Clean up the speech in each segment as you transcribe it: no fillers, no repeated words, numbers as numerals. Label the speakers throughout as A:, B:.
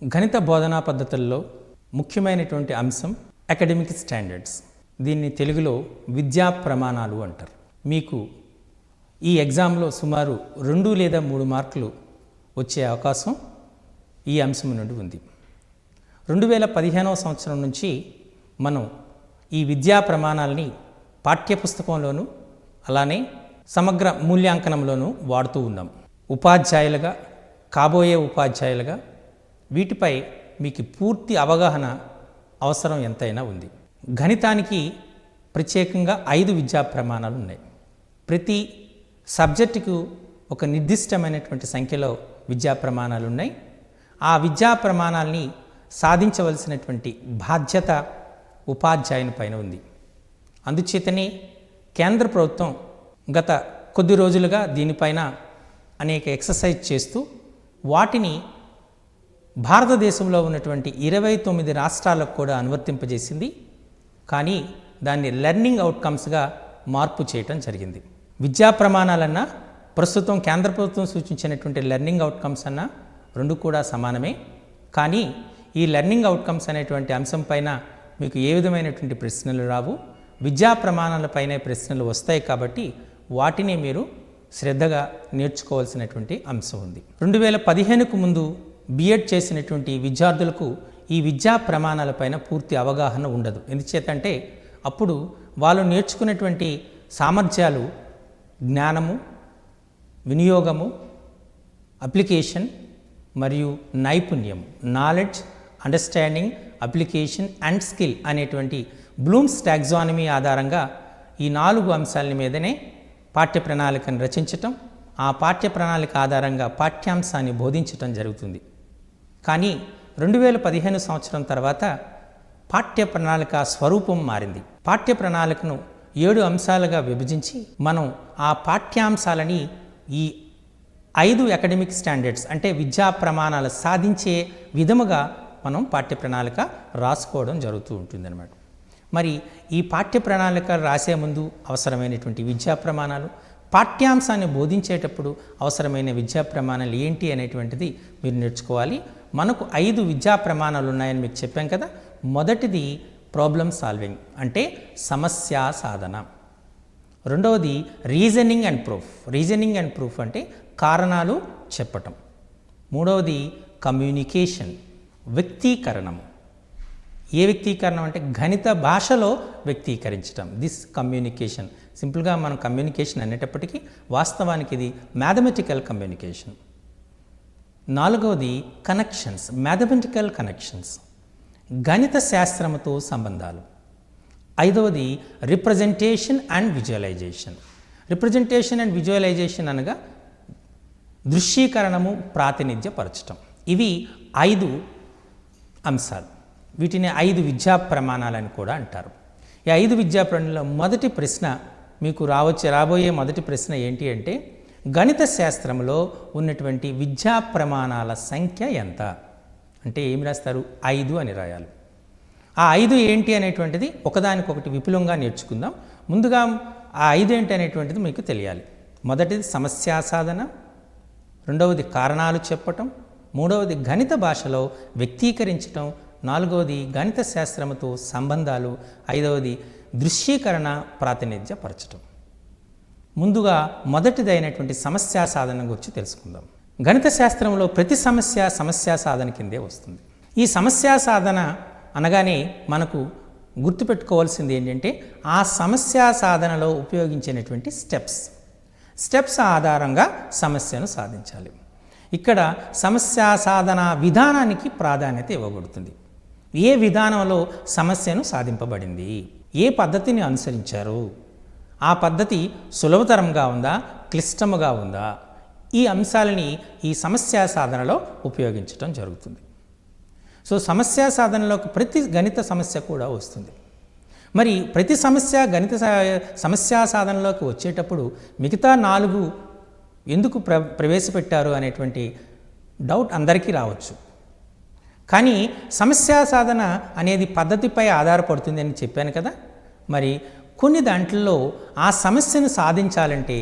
A: గణిత బోధనా పద్ధతుల్లో ముఖ్యమైనటువంటి అంశం అకాడమిక్ స్టాండర్డ్స్. దీన్ని తెలుగులో విద్యా ప్రమాణాలు అంటారు. మీకు ఈ ఎగ్జామ్లో సుమారు 2 లేదా 3 మార్కులు వచ్చే అవకాశం ఈ అంశం నుండి ఉంది. 2015వ సంవత్సరం నుంచి మనం ఈ విద్యా ప్రమాణాలని పాఠ్యపుస్తకంలోనూ అలానే సమగ్ర మూల్యాంకనంలోనూ వాడుతూ ఉన్నాం. ఉపాధ్యాయులుగా, కాబోయే ఉపాధ్యాయులుగా వీటిపై మీకు పూర్తి అవగాహన అవసరం ఎంతైనా ఉంది. గణితానికి ప్రత్యేకంగా 5 విద్యా ప్రమాణాలు ఉన్నాయి. ప్రతి సబ్జెక్టుకు ఒక నిర్దిష్టమైనటువంటి సంఖ్యలో విద్యా ప్రమాణాలు ఉన్నాయి. ఆ విద్యా ప్రమాణాలని సాధించవలసినటువంటి బాధ్యత ఉపాధ్యాయుని పైన ఉంది. అందుచేతనే కేంద్ర ప్రభుత్వం గత కొద్ది రోజులుగా దీనిపైన అనేక ఎక్సర్సైజ్ చేస్తూ వాటిని భారతదేశంలో ఉన్నటువంటి 29 రాష్ట్రాలకు కూడా అనువర్తింపజేసింది. కానీ దాన్ని లెర్నింగ్ అవుట్కమ్స్గా మార్పు చేయటం జరిగింది. విద్యా ప్రమాణాలన్నా ప్రస్తుతం కేంద్ర ప్రభుత్వం సూచించినటువంటి లెర్నింగ్ అవుట్కమ్స్ అన్నా రెండు కూడా సమానమే. కానీ ఈ లెర్నింగ్ అవుట్కమ్స్ అనేటువంటి అంశం పైన మీకు ఏ విధమైనటువంటి ప్రశ్నలు రావు, విద్యా ప్రమాణాలపైనే ప్రశ్నలు వస్తాయి. కాబట్టి వాటిని మీరు శ్రద్ధగా నేర్చుకోవాల్సినటువంటి అంశం ఉంది. 2015కు ముందు బిఎడ్ చేసినటువంటి విద్యార్థులకు ఈ విద్యా ప్రమాణాలపైన పూర్తి అవగాహన ఉండదు. ఎందుచేతంటే అప్పుడు వాళ్ళు నేర్చుకున్నటువంటి సామర్థ్యాలు జ్ఞానము, వినియోగము, అప్లికేషన్ మరియు నైపుణ్యం, knowledge, understanding, application and skill అనేటువంటి బ్లూమ్స్ టాక్సానమీ ఆధారంగా ఈ 4 అంశాల మీదనే పాఠ్య ప్రణాళికను రచించటం, ఆ పాఠ్య ప్రణాళిక ఆధారంగా పాఠ్యాంశాన్ని బోధించటం జరుగుతుంది. కానీ 2015 సంవత్సరం తర్వాత పాఠ్య ప్రణాళిక స్వరూపం మారింది. పాఠ్య ప్రణాళికను 7 అంశాలుగా విభజించి మనం ఆ పాఠ్యాంశాలని ఈ 5 అకాడమిక్ స్టాండర్డ్స్ అంటే విద్యా ప్రమాణాలు సాధించే విధముగా మనం పాఠ్య ప్రణాళిక రాసుకోవడం జరుగుతూ ఉంటుందన్నమాట. మరి ఈ పాఠ్య ప్రణాళిక రాసే ముందు అవసరమైనటువంటి విద్యా ప్రమాణాలు, పాఠ్యాంశాన్ని బోధించేటప్పుడు అవసరమైన విద్యా ప్రమాణాలు ఏంటి అనేటువంటిది మీరు నేర్చుకోవాలి. మనకు 5 విద్యా ప్రమాణాలు ఉన్నాయని మీకు చెప్పాం కదా. మొదటిది ప్రాబ్లమ్ సాల్వింగ్ అంటే సమస్యా సాధన. రెండవది reasoning and proof. Reasoning and proof అంటే కారణాలు చెప్పటం. మూడవది కమ్యూనికేషన్, వ్యక్తీకరణము. ఏ వ్యక్తీకరణం అంటే గణిత భాషలో వ్యక్తీకరించడం, దిస్ కమ్యూనికేషన్. సింపుల్గా మనం కమ్యూనికేషన్ అనేటప్పటికీ వాస్తవానికి ఇది మ్యాథమెటికల్ కమ్యూనికేషన్. నాలుగవది కనెక్షన్స్, మ్యాథమెటికల్ కనెక్షన్స్, గణిత శాస్త్రముతో సంబంధాలు. ఐదవది representation and visualisation. Representation and visualisation అనగా దృశ్యీకరణము, ప్రాతినిధ్యపరచటం. ఇవి 5 అంశాలు. వీటిని 5 విద్యా ప్రమాణాలని కూడా అంటారు. ఈ 5 విద్యా ప్రమాణాలలో మొదటి ప్రశ్న మీకు రాబోయే మొదటి ప్రశ్న ఏంటి అంటే గణిత శాస్త్రంలో ఉన్నటువంటి విద్యా ప్రమాణాల సంఖ్య ఎంత అంటే ఏమి రాస్తారు? 5 అని రాయాలి. ఆ 5 ఏంటి అనేటువంటిది ఒకదానికొకటి విపులంగా నేర్చుకుందాం. ముందుగా ఆ 5 ఏంటి అనేటువంటిది మీకు తెలియాలి. మొదటిది సమస్యా సాధన, రెండవది కారణాలు చెప్పటం, మూడవది గణిత భాషలో వ్యక్తీకరించటం, నాలుగవది గణిత శాస్త్రముతో సంబంధాలు, ఐదవది దృశ్యీకరణ, ప్రాతినిధ్యపరచటం. ముందుగా మొదటిదైనటువంటి సమస్యా సాధన గురించి తెలుసుకుందాం. గణిత శాస్త్రంలో ప్రతి సమస్యా సాధన కిందే వస్తుంది. ఈ సమస్యా సాధన అనగానే మనకు గుర్తుపెట్టుకోవాల్సింది ఏంటంటే ఆ సమస్యా సాధనలో ఉపయోగించినటువంటి స్టెప్స్ ఆధారంగా సమస్యను సాధించాలి. ఇక్కడ సమస్యా సాధన విధానానికి ప్రాధాన్యత ఇవ్వబడుతుంది. ఏ విధానంలో సమస్యను సాధింపబడింది, ఏ పద్ధతిని అనుసరించారు, ఆ పద్ధతి సులభతరంగా ఉందా, క్లిష్టముగా ఉందా, ఈ అంశాలని ఈ సమస్యా సాధనలో ఉపయోగించడం జరుగుతుంది. సో సమస్యా సాధనలోకి ప్రతి గణిత సమస్య కూడా వస్తుంది. మరి ప్రతి గణిత సమస్యా సాధనలోకి వచ్చేటప్పుడు మిగతా 4 ఎందుకు ప్రవేశపెట్టారు అనేటువంటి డౌట్ అందరికీ రావచ్చు. కానీ సమస్యా సాధన అనేది పద్ధతిపై ఆధారపడుతుంది అని చెప్పాను కదా. మరి కొన్ని దాంట్లో ఆ సమస్యను సాధించాలంటే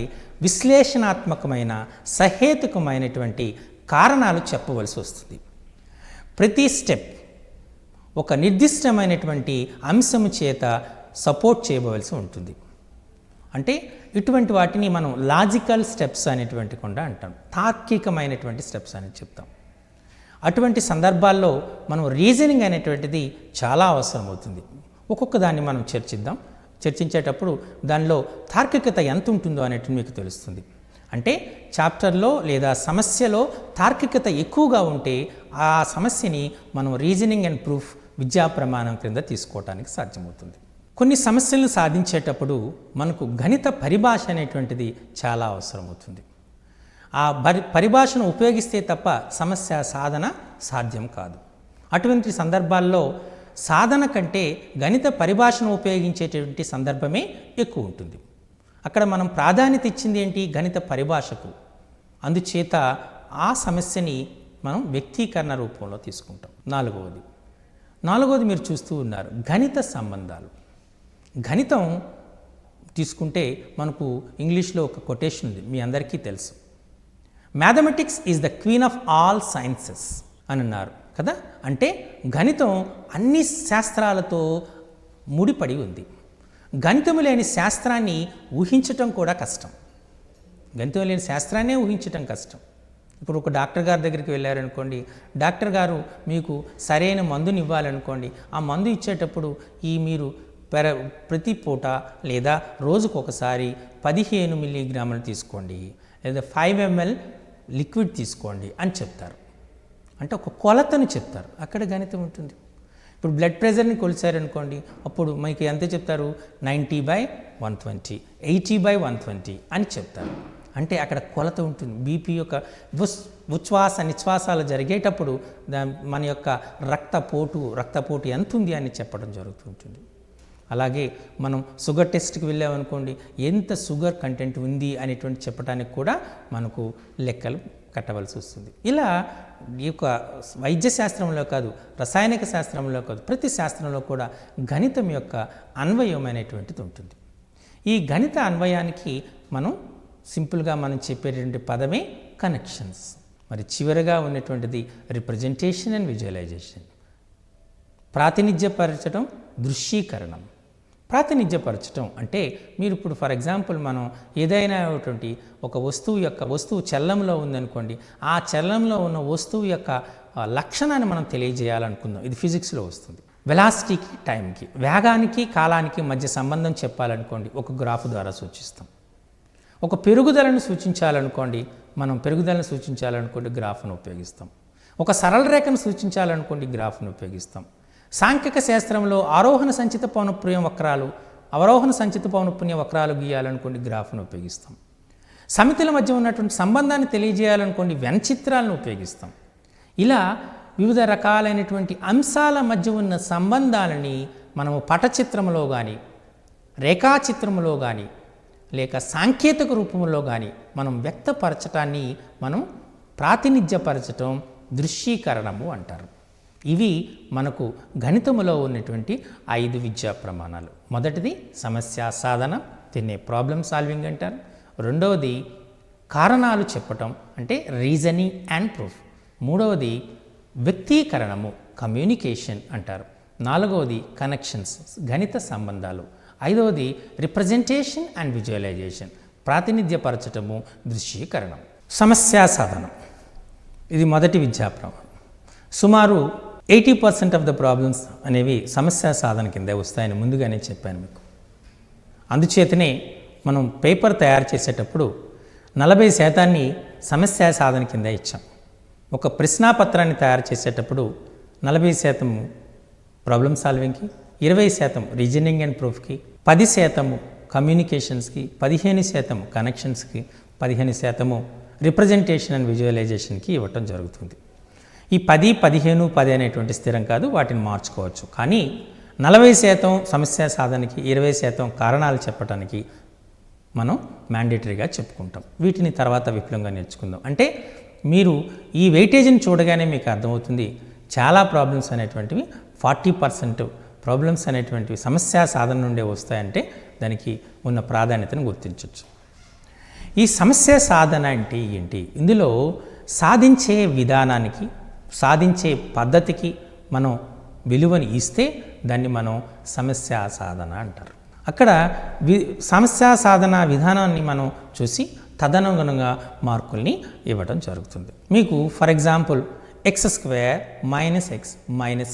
A: విశ్లేషణాత్మకమైన సహేతుకమైనటువంటి కారణాలు చెప్పవలసి వస్తుంది. ప్రతి స్టెప్ ఒక నిర్దిష్టమైనటువంటి అంశము చేత సపోర్ట్ చేయవలసి ఉంటుంది. అంటే ఇటువంటి వాటిని మనం లాజికల్ స్టెప్స్ అనేటువంటి కూడా అంటాం, తార్కికమైనటువంటి స్టెప్స్ అని చెప్తాం. అటువంటి సందర్భాల్లో మనం రీజనింగ్ అనేటువంటిది చాలా అవసరం అవుతుంది. ఒక్కొక్క దాన్ని మనం చర్చించేటప్పుడు దానిలో తార్కికత ఎంత ఉంటుందో అనేటువంటి మీకు తెలుస్తుంది. అంటే చాప్టర్లో లేదా సమస్యలో తార్కికత ఎక్కువగా ఉంటే ఆ సమస్యని మనం రీజనింగ్ అండ్ ప్రూఫ్ విద్యా ప్రమాణం క్రింద తీసుకోవడానికి సాధ్యమవుతుంది. కొన్ని సమస్యలను సాధించేటప్పుడు మనకు గణిత పరిభాష అనేటువంటిది చాలా అవసరం అవుతుంది. ఆ పరిభాషను ఉపయోగిస్తే తప్ప సమస్య సాధన సాధ్యం కాదు. అటువంటి సందర్భాల్లో సాధన కంటే గణిత పరిభాషను ఉపయోగించేటువంటి సందర్భమే ఎక్కువ ఉంటుంది. అక్కడ మనం ప్రాధాన్యత ఇచ్చింది ఏంటి? గణిత పరిభాషకు. అందుచేత ఆ సమస్యని మనం వ్యక్తీకరణ రూపంలో తీసుకుంటాం. నాలుగవది మీరు చూస్తూ ఉన్నారు, గణిత సంబంధాలు. గణితం తీసుకుంటే మనకు ఇంగ్లీష్లో ఒక కొటేషన్ ఉంది, మీ అందరికీ తెలుసు. Mathematics is the queen of all sciences అని అన్నారు కదా. అంటే గణితం అన్ని శాస్త్రాలతో ముడిపడి ఉంది. గణితము లేని శాస్త్రాన్ని ఊహించటం కూడా కష్టం. గణితం లేని శాస్త్రాన్నే ఊహించటం కష్టం. ఇప్పుడు ఒక డాక్టర్ గారి దగ్గరికి వెళ్ళారనుకోండి, డాక్టర్ గారు మీకు సరైన మందుని ఇవ్వాలనుకోండి, ఆ మందు ఇచ్చేటప్పుడు మీరు ప్రతి పూట లేదా రోజుకొకసారి 15 మిల్లీగ్రాములు తీసుకోండి లేదా 5 ml లిక్విడ్ తీసుకోండి అని చెప్తారు. అంటే ఒక కొలతను చెప్తారు. అక్కడ గణితం ఉంటుంది. ఇప్పుడు బ్లడ్ ప్రెషర్ని కొలిచారనుకోండి, అప్పుడు మీకు ఎంత చెప్తారు? 90/120, 80/120 అని చెప్తారు. అంటే అక్కడ కొలత ఉంటుంది. బీపీ యొక్క ఉచ్ఛ్వాస నిశ్వాసాలు జరిగేటప్పుడు మన యొక్క రక్తపోటు ఎంత ఉంది అని చెప్పడం జరుగుతుంటుంది. అలాగే మనం షుగర్ టెస్ట్కి వెళ్ళామనుకోండి, ఎంత షుగర్ కంటెంట్ ఉంది అనేటువంటి చెప్పడానికి కూడా మనకు లెక్కలు కట్టవలసి వస్తుంది. ఇలా ఈ యొక్క వైద్య శాస్త్రంలో కాదు, రసాయనిక శాస్త్రంలో కాదు, ప్రతి శాస్త్రంలో కూడా గణితం యొక్క అన్వయం అనేటువంటిది ఉంటుంది. ఈ గణిత అన్వయానికి సింపుల్గా మనం చెప్పేటువంటి పదమే కనెక్షన్స్. మరి చివరగా ఉన్నటువంటిది రిప్రజెంటేషన్ అండ్ విజువలైజేషన్. ప్రాతినిధ్యపరచడం, దృశ్యీకరణం. ప్రాతినిధ్యపరచడం అంటే మీరు ఇప్పుడు ఫర్ ఎగ్జాంపుల్ మనం ఏదైనా ఒక వస్తువు చలనంలో ఉందనుకోండి, ఆ చలనంలో ఉన్న వస్తువు యొక్క లక్షణాన్ని మనం తెలియజేయాలనుకుందాం. ఇది ఫిజిక్స్లో వస్తుంది. వెలాసిటీకి, టైంకి, వేగానికి, కాలానికి మధ్య సంబంధం చెప్పాలనుకోండి, ఒక గ్రాఫ్ ద్వారా సూచిస్తాం. ఒక పెరుగుదలను సూచించాలనుకోండి, గ్రాఫ్ను ఉపయోగిస్తాం. ఒక సరళ రేఖను సూచించాలనుకోండి, గ్రాఫ్ను ఉపయోగిస్తాం. సాంఖ్యక శాస్త్రంలో ఆరోహణ సంచిత పౌనఃపున్య వక్రాలు, అవరోహణ సంచిత పౌనఃపున్య వక్రాలు గీయాలనుకోండి, గ్రాఫ్ను ఉపయోగిస్తాం. సమితుల మధ్య ఉన్నటువంటి సంబంధాన్ని తెలియజేయాలనుకోండి, వెనచిత్రాలను ఉపయోగిస్తాం. ఇలా వివిధ రకాలైనటువంటి అంశాల మధ్య ఉన్న సంబంధాలని మనము పటచిత్రంలో కానీ, రేఖాచిత్రంలో కానీ, లేక సాంకేతిక రూపంలో కానీ మనం వ్యక్తపరచటాన్ని మనం ప్రాతినిధ్యపరచటం, దృశ్యీకరణము అంటారు. ఇవి మనకు గణితములో ఉన్నటువంటి 5 విద్యా ప్రమాణాలు. మొదటిది సమస్య సాధన, దీన్నే ప్రాబ్లమ్ సాల్వింగ్ అంటారు. రెండవది కారణాలు చెప్పటం, అంటే రీజనింగ్ అండ్ ప్రూఫ్. మూడవది వ్యక్తీకరణము, కమ్యూనికేషన్ అంటారు. నాలుగవది కనెక్షన్స్, గణిత సంబంధాలు. ఐదవది రిప్రజెంటేషన్ అండ్ విజువలైజేషన్, ప్రాతినిధ్యపరచటము, దృశ్యీకరణం. సమస్యా సాధనం, ఇది మొదటి విద్యా ప్రమాణం. సుమారు 80% ఆఫ్ ద ప్రాబ్లమ్స్ అనేవి సమస్యా సాధన కిందే వస్తాయని ముందుగానే చెప్పాను మీకు. అందుచేతనే మనం పేపర్ తయారు చేసేటప్పుడు 40% సమస్యా సాధన కింద ఇచ్చాం. ఒక ప్రశ్నాపత్రాన్ని తయారు చేసేటప్పుడు 40% ప్రాబ్లమ్ సాల్వింగ్కి, 20% రీజనింగ్ అండ్ ప్రూఫ్కి, 10% కమ్యూనికేషన్స్కి, 15% కనెక్షన్స్కి, 15% రిప్రజెంటేషన్ అండ్ విజువలైజేషన్కి ఇవ్వటం జరుగుతుంది. ఈ 10, 15, 10 అనేటువంటి స్థిరం కాదు, వాటిని మార్చుకోవచ్చు. కానీ 40% సమస్య సాధనకి, 20% కారణాలు చెప్పడానికి మనం మ్యాండేటరీగా చెప్పుకుంటాం. వీటిని తర్వాత విపులంగా నేర్చుకుందాం. అంటే మీరు ఈ వెయిటేజ్ని చూడగానే మీకు అర్థమవుతుంది, చాలా ప్రాబ్లమ్స్ అనేటువంటివి 40% ప్రాబ్లమ్స్ అనేటువంటివి సమస్యా సాధన నుండే వస్తాయంటే దానికి ఉన్న ప్రాధాన్యతను గుర్తించవచ్చు. ఈ సమస్య సాధన అంటే ఏంటి? ఇందులో సాధించే విధానానికి సాధించే పద్ధతికి మనం విలువని ఇస్తే దాన్ని మనం సమస్యా సాధన అంటారు. అక్కడ సమస్యా సాధన విధానాన్ని మనం చూసి తదనుగుణంగా మార్కుల్ని ఇవ్వడం జరుగుతుంది. మీకు ఫర్ ఎగ్జాంపుల్ x² - x -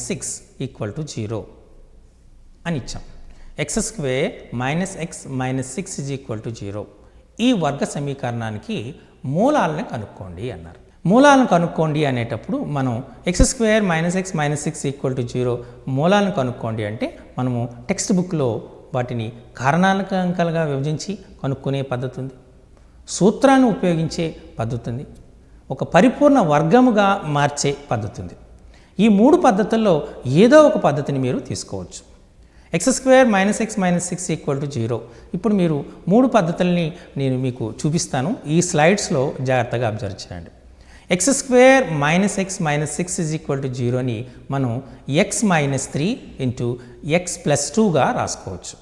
A: 6 = 0 అని ఇచ్చాం. x² - x - 6 = 0. ఈ వర్గ సమీకరణానికి మూలాలను కనుక్కోండి అన్నారు. మూలాలను కనుక్కోండి అనేటప్పుడు మనం x² - x - 6 = 0 మూలాలను కనుక్కోండి అంటే మనము టెక్స్ట్ బుక్లో వాటిని కారణాంకాలుగా విభజించి కనుక్కునే పద్ధతి ఉంది, సూత్రాన్ని ఉపయోగించే పద్ధతి ఉంది, ఒక పరిపూర్ణ వర్గముగా మార్చే పద్ధతి ఉంది. ఈ 3 పద్ధతుల్లో ఏదో ఒక పద్ధతిని మీరు తీసుకోవచ్చు. x² - x - 6 = 0. ఇప్పుడు మీరు 3 పద్ధతుల్ని నేను మీకు చూపిస్తాను. ఈ స్లైడ్స్లో జాగ్రత్తగా అబ్జర్వ్ చేయండి. x² - x - 6 = 0ని మనం x - 3 × x + 2గా రాసుకోవచ్చు.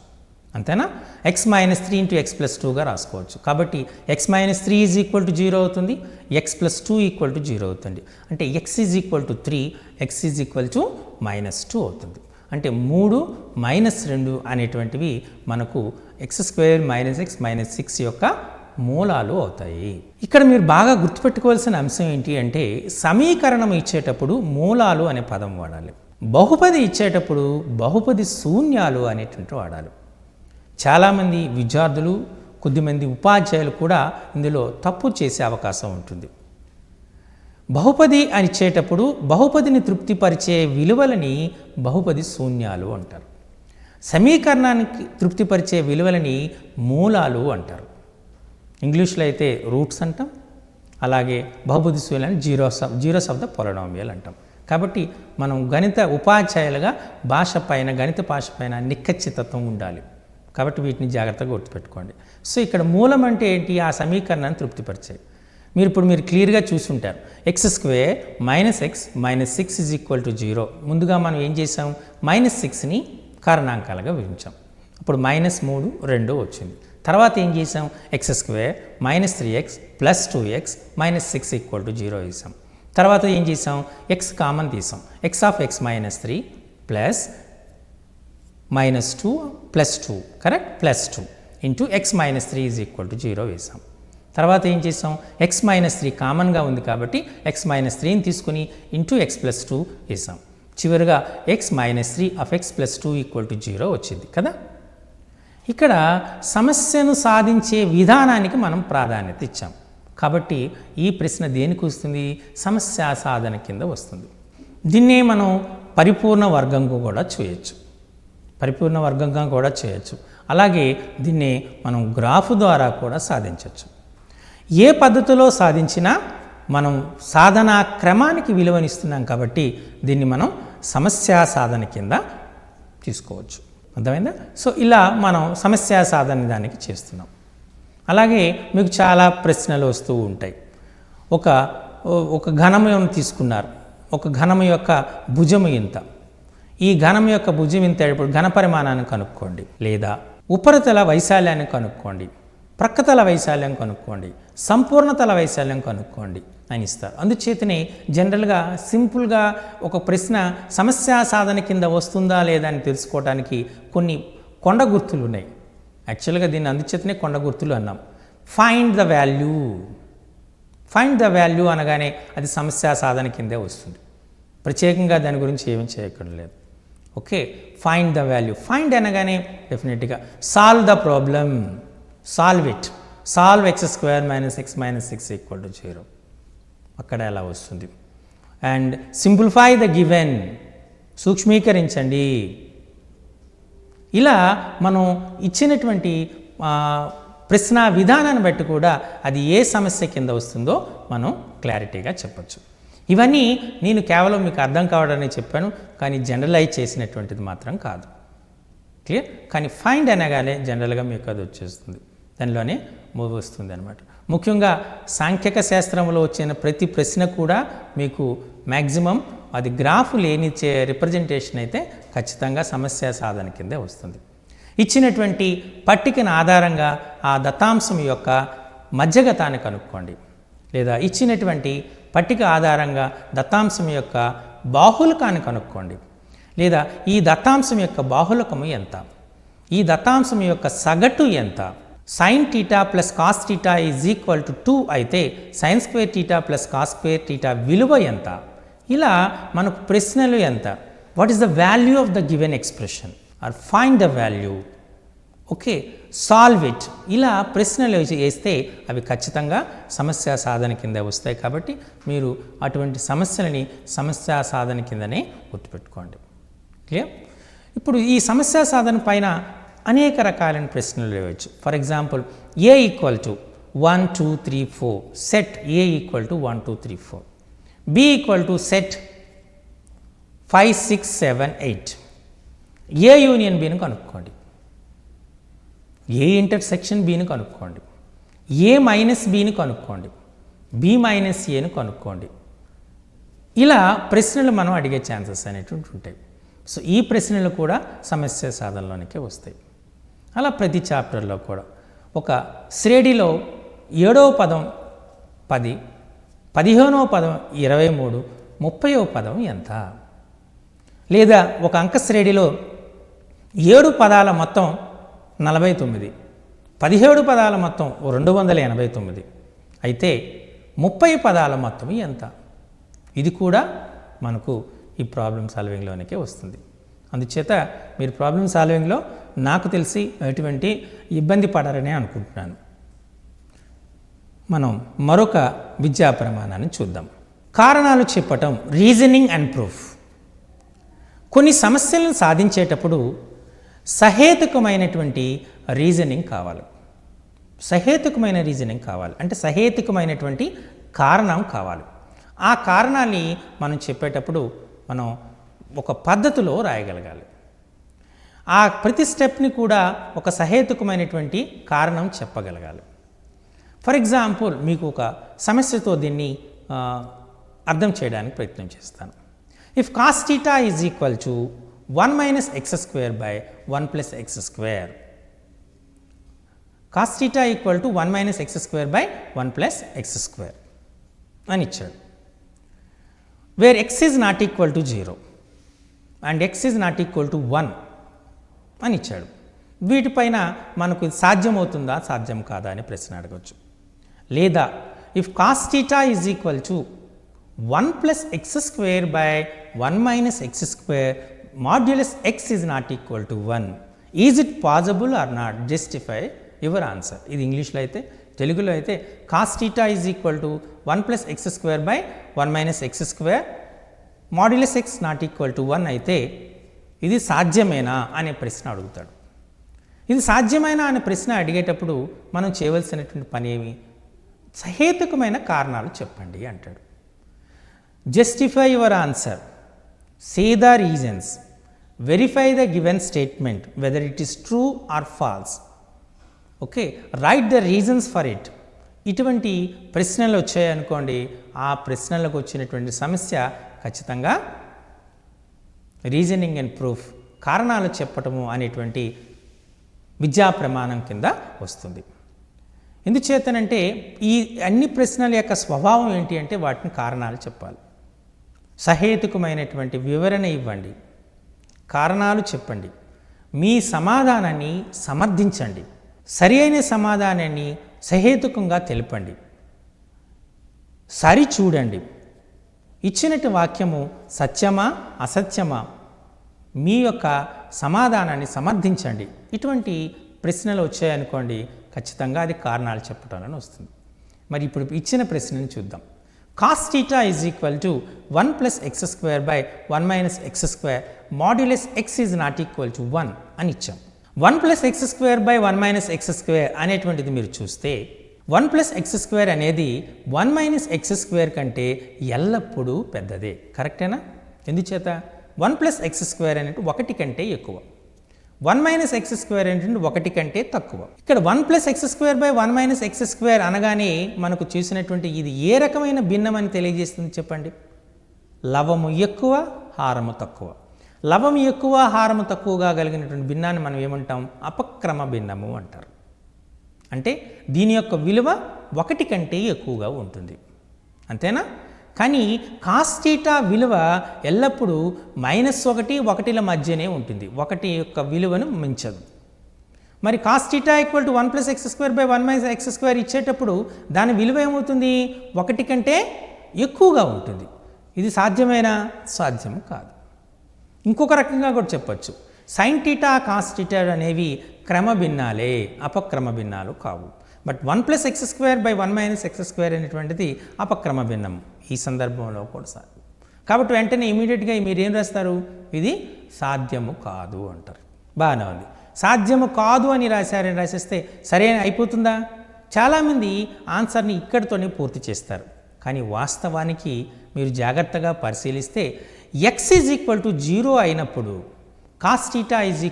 A: అంతేనా? x - 3 × x + 2గా రాసుకోవచ్చు. కాబట్టి x - 3 = 0 అవుతుంది, x + 2 = 0 అవుతుంది. అంటే x = 3, x = -2 అవుతుంది. అంటే 3 - 2 అనేటువంటివి మనకు x² - x - 6 యొక్క మూలాలు అవుతాయి. ఇక్కడ మీరు బాగా గుర్తుపెట్టుకోవాల్సిన అంశం ఏంటి అంటే సమీకరణం ఇచ్చేటప్పుడు మూలాలు అనే పదం వాడాలి, బహుపది ఇచ్చేటప్పుడు బహుపది శూన్యాలు అనేటువంటి వాడాలి. చాలామంది విద్యార్థులు, కొద్దిమంది ఉపాధ్యాయులు కూడా ఇందులో తప్పు చేసే అవకాశం ఉంటుంది. బహుపది అని ఇచ్చేటప్పుడు బహుపదిని తృప్తిపరిచే విలువలని బహుపది శూన్యాలు అంటారు, సమీకరణానికి తృప్తిపరిచే విలువలని మూలాలు అంటారు. ఇంగ్లీష్లో అయితే రూట్స్ అంటాం, అలాగే బహుపది శూన్యాలని జీరోస్ ఆఫ్ ద పొలినామియల్ అంటాం. కాబట్టి మనం గణిత ఉపాధ్యాయులుగా గణిత భాష పైన నిఖచ్చితత్వం ఉండాలి. కాబట్టి వీటిని జాగ్రత్తగా గుర్తుపెట్టుకోండి. సో ఇక్కడ మూలం అంటే ఏంటి? ఆ సమీకరణాన్ని తృప్తిపరిచాయి. మీరు క్లియర్గా చూసుంటారు. x² - x - 6 = 0. ముందుగా మనం ఏం చేసాం? -6ని కారణాంకాలుగా విభజించాం. అప్పుడు -3, 2 వచ్చింది. తర్వాత ఏం చేసాం? x² - 3x + 2x - 6 = 0 వేసాం. తర్వాత ఏం చేసాం? x కామన్ తీసాం. x - 3 ప్లస్ -2 + 2 కరెక్ట్ +2 × x - 3 = 0 వేసాం. తర్వాత ఏం చేసాం? x - 3 కామన్గా ఉంది కాబట్టి x - 3ని తీసుకుని x + 2 వేసాం. చివరిగా x - 3 of x + 2 = 0 వచ్చింది కదా. ఇక్కడ సమస్యను సాధించే విధానానికి మనం ప్రాధాన్యత ఇచ్చాం. కాబట్టి ఈ ప్రశ్న దేనికి వస్తుంది? సమస్యా సాధన కింద వస్తుంది. దీన్నే మనం పరిపూర్ణ వర్గంగా కూడా చేయొచ్చు. అలాగే దీన్ని మనం గ్రాఫ్ ద్వారా కూడా సాధించవచ్చు. ఏ పద్ధతిలో సాధించినా మనం సాధనా క్రమానికి విలువనిస్తున్నాం కాబట్టి దీన్ని మనం సమస్యా సాధన కింద తీసుకోవచ్చు. అర్థమైందా? సో ఇలా మనం సమస్యా సాధన దానికి చేస్తున్నాం. అలాగే మీకు చాలా ప్రశ్నలు వస్తూ ఉంటాయి. ఒక ఘనము తీసుకున్నారు, ఒక ఘనము యొక్క భుజము ఇంత, ఈ ఘనం యొక్క భుజం ఇంత, ఇప్పుడు ఘన పరిమాణాన్ని కనుక్కోండి, లేదా ఉపరితల వైశాల్యాన్ని కనుక్కోండి, ప్రక్కతల వైశాల్యం కనుక్కోండి, సంపూర్ణతల వైశాల్యం కనుక్కోండి అని ఇస్తారు. అందుచేతనే జనరల్గా సింపుల్గా ఒక ప్రశ్న సమస్యా సాధన కింద వస్తుందా లేదా అని తెలుసుకోవడానికి కొన్ని కొండ గుర్తులు ఉన్నాయి. యాక్చువల్గా దీన్ని అందుచేతనే కొండ గుర్తులు అన్నాం. ఫైండ్ ద వాల్యూ అనగానే అది సమస్యా సాధన కిందే వస్తుంది. ప్రత్యేకంగా దాని గురించి ఏమీ చేయక్కర్లేదు. Okay, find the value. Find అనగానే డెఫినెట్గా solve the problem, solve x² - x - 6 = 0 అక్కడ ఎలా వస్తుంది. అండ్ సింప్లిఫై ద గివెన్, సూక్ష్మీకరించండి. ఇలా మనం ఇచ్చినటువంటి ప్రశ్న విధానాన్ని బట్టి కూడా అది ఏ సమస్య కింద వస్తుందో మనం క్లారిటీగా చెప్పచ్చు. ఇవన్నీ నేను కేవలం మీకు అర్థం కావడానికి చెప్పాను, కానీ జనరలైజ్ చేసినటువంటిది మాత్రం కాదు. క్లియర్? కానీ ఫైండ్ అనగానే జనరల్గా మీకు అది వచ్చేస్తుంది, దానిలోనే వస్తుంది అనమాట. ముఖ్యంగా సాంఖ్యక శాస్త్రంలో వచ్చిన ప్రతి ప్రశ్న కూడా మీకు మ్యాక్సిమం అది గ్రాఫ్ లేని రిప్రజెంటేషన్ అయితే ఖచ్చితంగా సమస్య సాధన కిందే వస్తుంది. ఇచ్చినటువంటి పట్టికను ఆధారంగా ఆ దత్తాంశం యొక్క మధ్యగతాన్ని కనుక్కోండి, లేదా ఇచ్చినటువంటి పట్టిక ఆధారంగా దత్తాంశం యొక్క బాహుళకాన్ని కనుక్కోండి, లేదా ఈ దత్తాంశం యొక్క బాహుళకము ఎంత, ఈ దత్తాంశం యొక్క సగటు ఎంత. Sine theta plus cos theta is equal to 2 అయితే sine square theta plus cos square theta విలువ ఎంత. ఇలా మనకు ప్రశ్నలు ఎంత, what is the value of the given expression are find the value, okay, solve it. ఇలా ప్రశ్నలు వేస్తే అవి ఖచ్చితంగా సమస్య సాధన కింద వస్తాయి. కాబట్టి మీరు అటువంటి సమస్యలని సమస్య సాధన కిందనే గుర్తుపెట్టుకోండి. క్లియర్? ఇప్పుడు ఈ సమస్య సాధన పైన అనేక రకాలైన ప్రశ్నలు వేయవచ్చు. For example, A equal to 1 2 3 4, set A equal to 1 2 3 4, B equal to set 5 6 7 8. A union బిని కనుక్కోండి, ఏ ఇంటర్సెక్షన్ బిని కనుక్కోండి, ఏ మైనస్ బిని కనుక్కోండి, బి మైనస్ ఏను కనుక్కోండి. ఇలా ప్రశ్నలు మనం అడిగే ఛాన్సెస్ అనేటువంటి ఉంటాయి. సో ఈ ప్రశ్నలు కూడా సమస్య సాధనలోనికే వస్తాయి. అలా ప్రతి చాప్టర్లో కూడా ఒక శ్రేణిలో 7వ పదం 10, 15వ పదం 23, 30వ పదం ఎంత. లేదా ఒక అంక శ్రేణిలో 7 పదాల మొత్తం 49, 17 పదాల మొత్తం 289 అయితే 30 పదాల మొత్తం ఎంత. ఇది కూడా మనకు ఈ ప్రాబ్లమ్ సాల్వింగ్లోనికే వస్తుంది. అందుచేత మీరు ప్రాబ్లమ్ సాల్వింగ్లో నాకు తెలిసి ఎటువంటి ఇబ్బంది పడరనే అనుకుంటున్నాను. మనం మరొక విద్యా ప్రమాణాన్ని చూద్దాం. కారణాలు చెప్పటం, రీజనింగ్ అండ్ ప్రూఫ్. కొన్ని సమస్యలను సాధించేటప్పుడు సహేతుకమైనటువంటి రీజనింగ్ కావాలి. సహేతుకమైన రీజనింగ్ కావాలి అంటే సహేతుకమైనటువంటి కారణం కావాలి. ఆ కారణాన్ని మనం చెప్పేటప్పుడు మనం ఒక పద్ధతిలో రాయగలగాలి. ఆ ప్రతి స్టెప్ని కూడా ఒక సహేతుకమైనటువంటి కారణం చెప్పగలగాలి. ఫర్ ఎగ్జాంపుల్, మీకు ఒక సమస్యతో దీన్ని అర్థం చేయడానికి ప్రయత్నం చేస్తాను. If cos theta is equal to 1 minus x square by 1 plus x square, cos theta equal to 1 minus x square by 1 plus x square అని ఇచ్చాడు. Where x is not equal to 0 and x is not equal to 1 అని ఇచ్చాడు. వీటిపైన మనకు సాధ్యమవుతుందా సాధ్యం కాదా అని ప్రశ్న అడగవచ్చు. లేదా if cos theta is equal to 1 plus x square by 1 minus x square modulus X is not equal to 1, is it possible or not, justify your answer. ఇది ఇంగ్లీష్లో అయితే. తెలుగులో అయితే cos theta is equal to 1 plus x square by 1 minus x square modulus X not equal to 1 అయితే ఇది సాధ్యమేనా అనే ప్రశ్న అడుగుతాడు. ఇది సాధ్యమేనా అనే ప్రశ్న అడిగేటప్పుడు మనం చేయవలసినటువంటి పని ఏమి, సహేతుకమైన కారణాలు చెప్పండి అంటాడు. Justify your answer, say the reasons, verify the given statement whether it is true or false, okay, write the reasons for it. ఇటువంటి ప్రశ్నలు వచ్చాయనుకోండి, ఆ ప్రశ్నలకు వచ్చినటువంటి సమస్య ఖచ్చితంగా రీజనింగ్ అండ్ ప్రూఫ్, కారణాలు చెప్పటము అనేటువంటి విద్యా ప్రమాణం కింద వస్తుంది. ఎందుచేతనంటే ఈ అన్ని ప్రశ్నల యొక్క స్వభావం ఏంటి అంటే వాటిని కారణాలు చెప్పాలి, సహేతుకమైనటువంటి వివరణ ఇవ్వండి, కారణాలు చెప్పండి, మీ సమాధానాన్ని సమర్థించండి, సరి అయిన సమాధానాన్ని సహేతుకంగా తెలపండి, సరి చూడండి, ఇచ్చినట్టు వాక్యము సత్యమా అసత్యమా, మీ యొక్క సమాధానాన్ని సమర్థించండి. ఇటువంటి ప్రశ్నలు వచ్చాయనుకోండి, ఖచ్చితంగా అది కారణాలు చెప్పటాలని వస్తుంది. మరి ఇప్పుడు ఇచ్చిన ప్రశ్నను చూద్దాం. Cos theta is equal to 1 plus x square by 1 minus x square modulus X is not equal to 1 అని ఇచ్చాం. 1 plus x square by 1 minus x square అనేటువంటిది మీరు చూస్తే 1 ప్లస్ ఎక్స్ స్క్వేర్ అనేది 1 మైనస్ ఎక్స్ స్క్వేర్ కంటే ఎల్లప్పుడూ పెద్దదే. కరెక్టేనా? ఎందుచేత 1 ప్లస్ ఎక్స్ స్క్వేర్ అనేది 1 కంటే ఎక్కువ, 1 మైనస్ ఎక్స్ స్క్వేర్ ఏంటంటే 1 కంటే తక్కువ. ఇక్కడ 1 plus x square by 1 minus x square అనగానే మనకు చూసినటువంటి ఇది ఏ రకమైన భిన్నం అని తెలియజేస్తుంది చెప్పండి? లవము ఎక్కువ, హారము తక్కువ. లవము ఎక్కువ, హారము తక్కువగా కలిగినటువంటి భిన్నాన్ని మనం ఏమంటాం? అపక్రమ భిన్నము అంటారు. అంటే దీని యొక్క విలువ 1 కంటే ఎక్కువగా ఉంటుంది. అంతేనా? కానీ కాస్ థీటా విలువ ఎల్లప్పుడూ -1, 1ల మధ్యనే ఉంటుంది, 1 యొక్క విలువను మించదు. మరి cos theta equal to 1 + x² / 1 - x² ఇచ్చేటప్పుడు దాని విలువ ఏమవుతుంది? 1 కంటే ఎక్కువగా ఉంటుంది. ఇది సాధ్యమేనా? సాధ్యం కాదు. ఇంకొక రకంగా కూడా చెప్పచ్చు, సైన్ థీటా కాస్ థీటా అనేవి క్రమభిన్నాలే, అపక్రమ భిన్నాలు కావు. బట్ 1 + x² / 1 - x² అనేటువంటిది అపక్రమ భిన్నం ఈ సందర్భంలో కూడా సాధ్యం. కాబట్టి వెంటనే ఇమీడియట్గా మీరు ఏం రాస్తారు? ఇది సాధ్యము కాదు అంటారు. బాగానే ఉంది. సాధ్యము కాదు అని రాసేస్తే సరే అయిపోతుందా? చాలామంది ఆన్సర్ని ఇక్కడితోనే పూర్తి చేస్తారు. కానీ వాస్తవానికి మీరు జాగ్రత్తగా పరిశీలిస్తే x = 0 అయినప్పుడు కాస్ థీటా =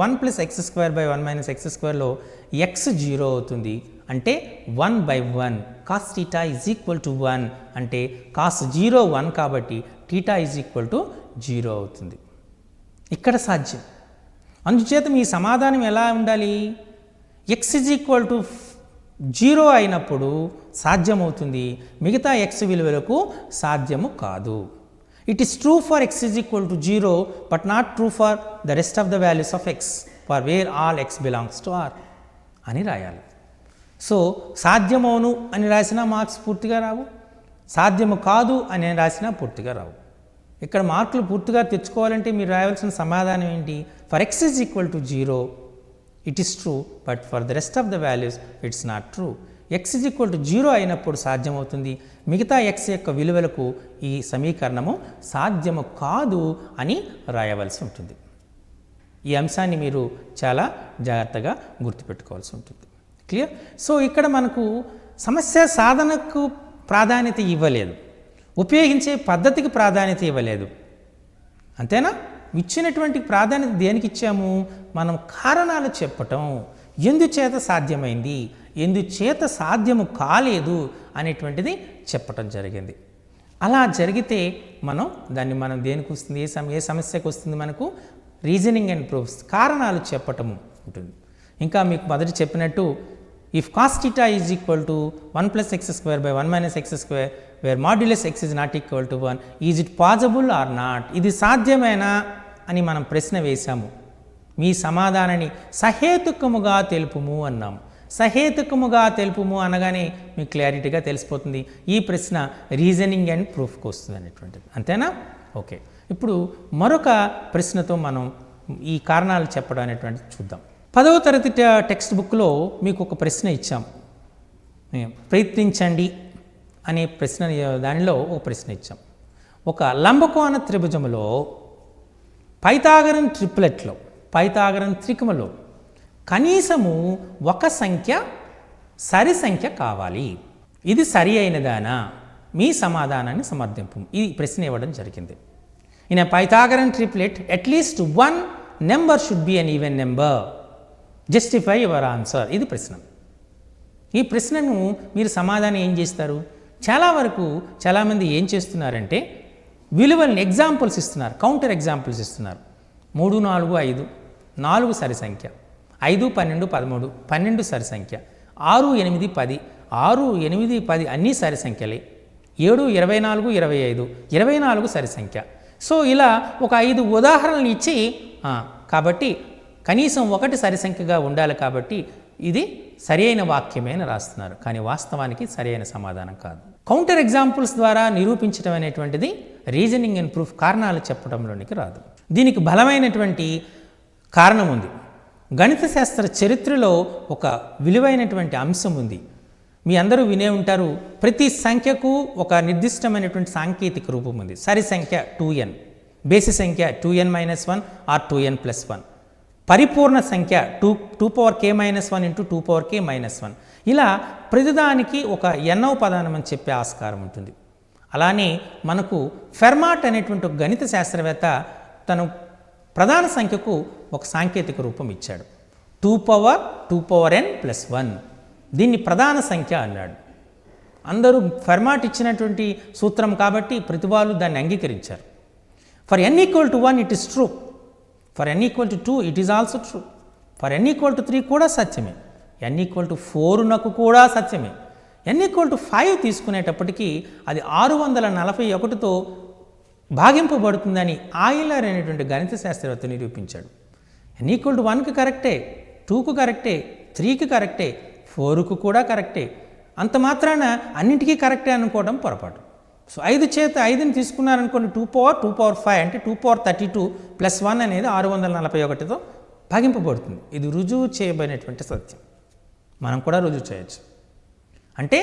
A: 1 + x² / 1 - x²లో x 0 అవుతుంది. అంటే 1/1 కాస్ థీటా = 1 అంటే కాస్ 0 1 కాబట్టి థీటా = 0 అవుతుంది. ఇక్కడ సాధ్యం. అందుచేత మీ సమాధానం ఎలా ఉండాలి? x = 0 అయినప్పుడు సాధ్యమవుతుంది, మిగతా x విలువలకు సాధ్యము కాదు. It is true for x = 0 but not true for the rest of the values of x for where all x belongs to r అని రాయాలి. సో సాధ్యమవును అని రాసినా మార్క్స్ పూర్తిగా రావు, సాధ్యము కాదు అని రాసినా పూర్తిగా రావు. ఇక్కడ మార్కులు పూర్తిగా తెచ్చుకోవాలంటే మీరు రాయాల్సిన సమాధానం ఏంటి? For x = 0 it is true but for the rest of the values it's not true. x = 0 అయినప్పుడు సాధ్యమవుతుంది, మిగతా x యొక్క విలువలకు ఈ సమీకరణము సాధ్యము కాదు అని రాయవలసి ఉంటుంది. ఈ అంశాన్ని మీరు చాలా జాగ్రత్తగా గుర్తుపెట్టుకోవాల్సి ఉంటుంది. క్లియర్? సో ఇక్కడ మనకు సమస్య సాధనకు ప్రాధాన్యత ఇవ్వలేదు, ఉపయోగించే పద్ధతికి ప్రాధాన్యత ఇవ్వలేదు. అంతేనా? ఇచ్చినటువంటి ప్రాధాన్యత దేనికి ఇచ్చాము? మనం కారణాలు చెప్పటం, ఎందుచేత సాధ్యమైంది, ఎందుచేత సాధ్యము కాలేదు అనేటువంటిది చెప్పటం జరిగింది. అలా జరిగితే మనం దేనికి వస్తుంది? ఏ సమస్యకు వస్తుంది? మనకు రీజనింగ్ అండ్ ప్రూఫ్స్, కారణాలు చెప్పటము ఉంటుంది. ఇంకా మీకు మొదటి చెప్పినట్టు if cos theta = 1 + x² / 1 - x² where modulus x is not equal to 1 is it possible or not? ఇది సాధ్యమేనా అని మనం ప్రశ్న వేశాము. మీ సమాధానాన్ని సహేతుకముగా తెలుపుము అన్నాము. సహేతుకముగా తెలుపుము అనగానే మీకు క్లారిటీగా తెలిసిపోతుంది ఈ ప్రశ్న రీజనింగ్ అండ్ ప్రూఫ్కి వస్తుంది అనేటువంటిది. అంతేనా? ఓకే. ఇప్పుడు మరొక ప్రశ్నతో మనం ఈ కారణాలు చెప్పడం అనేటువంటిది చూద్దాం. 10వ తరగతి టెక్స్ట్ బుక్లో మీకు ఒక ప్రశ్న ఇచ్చాం, ప్రయత్నించండి అనే ప్రశ్న. దానిలో ఒక ప్రశ్న ఇచ్చాం. ఒక లంబకోణ త్రిభుజములో పైథాగరన్ ట్రిప్లెట్లో, పైథాగరన్ త్రికములో కనీసము ఒక సంఖ్య సరి సంఖ్య కావాలి. ఇది సరి అయినదానా? మీ సమాధానాన్ని సమర్థింపు. ఈ ప్రశ్న ఇవ్వడం జరిగింది. In a Pythagorean triplet at least 1 number should be an even number, justify your answer. ఇది ప్రశ్న. ఈ ప్రశ్నను మీరు సమాధానం ఏం చేస్తారు? చాలా వరకు చాలామంది ఏం చేస్తున్నారంటే విలువలను ఎగ్జాంపుల్స్ ఇస్తున్నారు, కౌంటర్ ఎగ్జాంపుల్స్ ఇస్తున్నారు. 3, 4, 5, 4 సరి సంఖ్య, 5, 12, 13, 12 సరి సంఖ్య, 6, 8, 10, 6, 8, 10 అన్నీ సరి సంఖ్యలే, 7, 24, 25, 24 సరి సంఖ్య. సో ఇలా ఒక 5 ఉదాహరణలు ఇచ్చి కాబట్టి కనీసం 1 సరి సంఖ్యగా ఉండాలి కాబట్టి ఇది సరి అయిన వాక్యమే అని రాస్తున్నారు. కానీ వాస్తవానికి సరి అయిన సమాధానం కాదు. కౌంటర్ ఎగ్జాంపుల్స్ ద్వారా నిరూపించడం అనేటువంటిది రీజనింగ్ అండ్ ప్రూఫ్, కారణాలు చెప్పడంలోనికి రాదు. దీనికి బలమైనటువంటి కారణం ఉంది. గణిత శాస్త్ర చరిత్రలో ఒక విలువైనటువంటి అంశం ఉంది. మీ అందరూ వినే ఉంటారు, ప్రతి సంఖ్యకు ఒక నిర్దిష్టమైనటువంటి సాంకేతిక రూపం ఉంది. సరి సంఖ్య 2n, బేసి సంఖ్య 2n-1 ఆర్ 2n+1, పరిపూర్ణ సంఖ్య 2^k-1 × 2^k-1. ఇలా ప్రతిదానికి ఒక ఎన్నవ పదానం అని చెప్పే ఆస్కారం ఉంటుంది. అలానే మనకు ఫెర్మాట్ అనేటువంటి ఒక గణిత శాస్త్రవేత్త తను ప్రధాన సంఖ్యకు ఒక సాంకేతిక రూపం ఇచ్చాడు, 2n+1. దీన్ని ప్రధాన సంఖ్య అన్నాడు. అందరూ ఫెర్మాట్ ఇచ్చినటువంటి సూత్రం కాబట్టి ప్రతి వాళ్ళు దాన్ని అంగీకరించారు. For n = 1 it is true, for n = 2 it is also true, for n = 3 కూడా సత్యమే, n = 4 కూడా సత్యమే, n=5 తీసుకునేటప్పటికీ అది 641తో భాగింపబడుతుందని ఆయిలర్ అనేటువంటి గణిత శాస్త్రవేత్త నిరూపించాడు. n=1కి కరెక్టే, 2కు కరెక్టే, 3కి కరెక్టే, 4కు కూడా కరెక్టే. అంత మాత్రాన అన్నింటికీ కరెక్టే అనుకోవడం పొరపాటు. సో 5 చేత 5ని తీసుకున్నారనుకోండి, 2 అంటే 2 + 1 అనేది 641తో భాగింపబడుతుంది. ఇది రుజువు చేయబడినటువంటి సత్యం. మనం కూడా రుజువు చేయొచ్చు. అంటే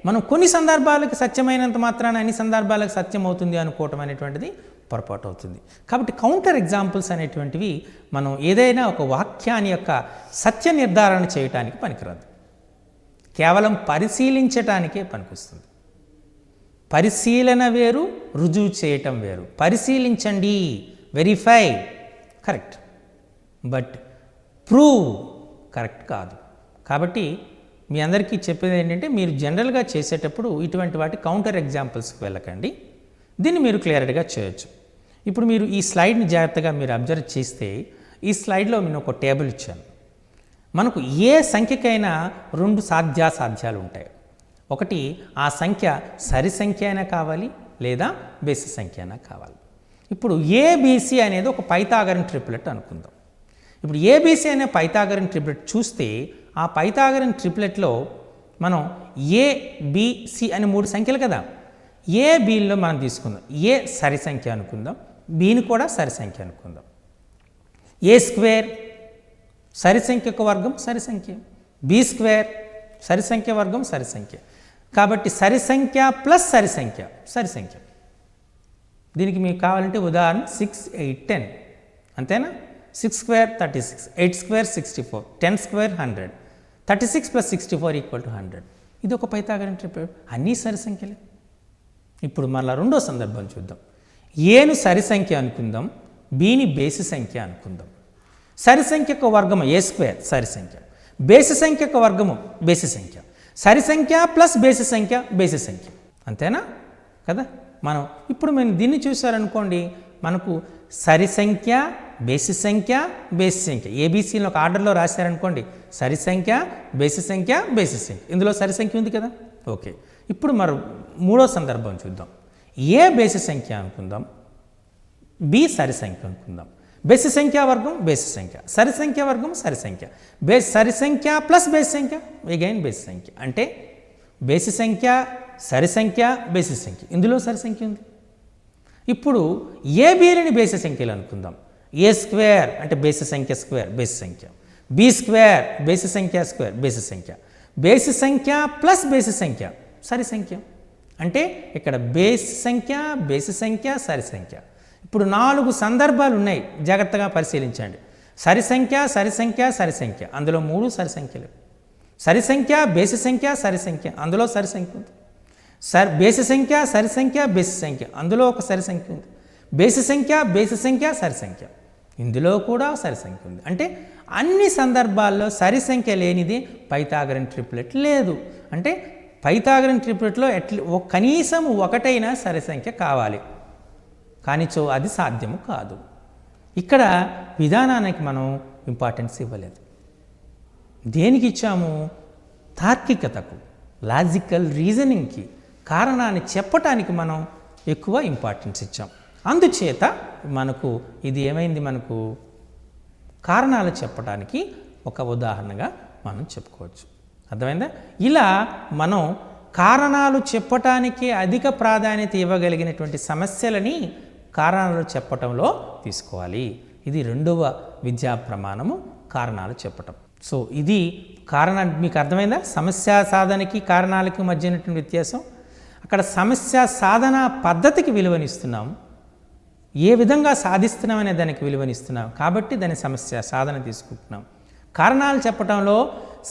A: మనం కొన్ని సందర్భాలకు సత్యమైనంత మాత్రాన అన్ని సందర్భాలకు సత్యం అవుతుంది అనుకోవటం అనేటువంటిది పొరపాటు అవుతుంది. కాబట్టి కౌంటర్ ఎగ్జాంపుల్స్ అనేటువంటివి మనం ఏదైనా ఒక వాక్యాన్ని యొక్క సత్య నిర్ధారణ చేయటానికి పనికిరాదు, కేవలం పరిశీలించటానికే పనికొస్తుంది. పరిశీలన వేరు, రుజువు చేయటం వేరు. పరిశీలించండి, verify, correct, but prove correct కాదు. కాబట్టి మీ అందరికీ చెప్పేది ఏంటంటే, మీరు జనరల్గా చేసేటప్పుడు ఇటువంటి వాటి కౌంటర్ ఎగ్జాంపుల్స్కి వెళ్ళకండి. దీన్ని మీరు క్లియర్గా చేయొచ్చు. ఇప్పుడు మీరు ఈ స్లైడ్ని జాగ్రత్తగా మీరు అబ్జర్వ్ చేస్తే, ఈ స్లైడ్లో నేను ఒక టేబుల్ ఇచ్చాను. మనకు ఏ సంఖ్యకైనా 2 సాధ్యాసాధ్యాలు ఉంటాయి. ఒకటి, ఆ సంఖ్య సరి సంఖ్య అయినా కావాలి, లేదా బేసి సంఖ్య అయినా కావాలి. ఇప్పుడు ఏబిసి అనేది ఒక పైథాగరన్ ట్రిప్లెట్ అనుకుందాం. ఇప్పుడు ఏబిసి అనే పైథాగరన్ ట్రిప్లెట్ చూస్తే, ఆ పైథాగరన్ ట్రిప్లెట్లో మనం ఏబిసి అనే 3 సంఖ్యలు కదా. ఏబిలో మనం తీసుకుందాం, ఏ సరి సంఖ్య అనుకుందాం, బిని కూడా సరి సంఖ్య అనుకుందాం. A² సరి సంఖ్యకు వర్గం సరి సంఖ్య, B² సరి సంఖ్య వర్గం సరి సంఖ్య. కాబట్టి సరి సంఖ్య ప్లస్ సరి సంఖ్య సరి సంఖ్య. దీనికి మీకు కావాలంటే ఉదాహరణ 6, 8, 10 అంతేనా. 6² 36, 8² 64, 10² 100, 36 + 64 = 100. ఇది ఒక పైథాగరన్ ట్రిప్లెట్, అన్నీ సరి సంఖ్యలే. ఇప్పుడు మళ్ళీ రెండో సందర్భం చూద్దాం. ఏను సరి సంఖ్య అనుకుందాం, బిని బేసి సంఖ్య అనుకుందాం. సరి సంఖ్యకు వర్గము A² సరి సంఖ్య, బేసి సంఖ్యకు వర్గము బేసి సంఖ్య, సరి సంఖ్య ప్లస్ బేసి సంఖ్య బేసి సంఖ్య, అంతేనా కదా. మనం ఇప్పుడు మేము దీన్ని చూసారనుకోండి, మనకు సరి సంఖ్య, బేసి సంఖ్య, బేసి సంఖ్య, ఏబీసీని ఒక ఆర్డర్లో రాశారనుకోండి, సరి సంఖ్య, బేసి సంఖ్య, బేసి సంఖ్య. ఇందులో సరి సంఖ్య ఉంది కదా. ఓకే, ఇప్పుడు మరి మూడో సందర్భం చూద్దాం. ఏ బేసి సంఖ్య అనుకుందాం, బి సరి సంఖ్య అనుకుందాం. బేసి సంఖ్య వర్గం బేసి సంఖ్య, సరి సంఖ్య వర్గం సరి సంఖ్య, సరి సంఖ్య ప్లస్ బేసి సంఖ్య అగైన్ బేసి సంఖ్య. అంటే బేసి సంఖ్య, సరి సంఖ్య, బేసి సంఖ్య, ఇందులో సరి సంఖ్య ఉంది. ఇప్పుడు ఏబీలని బేసి సంఖ్యలు అనుకుందాం. A² అంటే బేసి సంఖ్య స్క్వేర్ బేసి సంఖ్య, B² బేసి సంఖ్య స్క్వేర్ బేసి సంఖ్య, బేసి సంఖ్య ప్లస్ బేసి సంఖ్య సరి సంఖ్య. అంటే ఇక్కడ బేసి సంఖ్య, బేసి సంఖ్య, సరి సంఖ్య. ఇప్పుడు 4 సందర్భాలు ఉన్నాయి, జాగ్రత్తగా పరిశీలించండి. సరి సంఖ్య, సరి సంఖ్య, సరి సంఖ్య, అందులో 3 సరి సంఖ్యలు. సరి సంఖ్య, బేసి సంఖ్య, సరి సంఖ్య, అందులో సరి సంఖ్య ఉంది. బేసి సంఖ్య, సరి సంఖ్య, బేసి సంఖ్య, అందులో ఒక సరి సంఖ్య ఉంది. బేసి సంఖ్య, బేసి సంఖ్య, సరి సంఖ్య, ఇందులో కూడా సరి సంఖ్య ఉంది. అంటే అన్ని సందర్భాల్లో సరి సంఖ్య లేనిది పైథాగరన్ ట్రిప్లెట్ లేదు. అంటే పైథాగరన్ ట్రిప్లెట్లో కనీసం ఒకటైనా సరి సంఖ్య కావాలి, కానిచో అది సాధ్యము కాదు. ఇక్కడ విధానానికి మనం ఇంపార్టెన్స్ ఇవ్వలేదు. దేనికి ఇచ్చాము? తార్కికతకు, లాజికల్ రీజనింగ్కి, కారణాన్ని చెప్పటానికి మనం ఎక్కువ ఇంపార్టెన్స్ ఇచ్చాం. అందుచేత మనకు ఇది ఏమైంది, మనకు కారణాలు చెప్పడానికి ఒక ఉదాహరణగా మనం చెప్పుకోవచ్చు. అర్థమైందా? ఇలా మనం కారణాలు చెప్పటానికి అధిక ప్రాధాన్యత ఇవ్వగలిగినటువంటి సమస్యలని కారణాలు చెప్పటంలో తీసుకోవాలి. ఇది రెండవ విద్యా ప్రమాణము, కారణాలు చెప్పటం. సో ఇది కారణాలు మీకు అర్థమైందా? సమస్య సాధనకి కారణాలకి మధ్యనటువంటి వ్యత్యాసం. అక్కడ సమస్య సాధన పద్ధతికి విలువనిస్తున్నాం, ఏ విధంగా సాధిస్తున్నాం అనే దానికి విలువనిస్తున్నాం, కాబట్టి దాని సమస్య సాధన తీసుకుంటున్నాం. కారణాలు చెప్పటంలో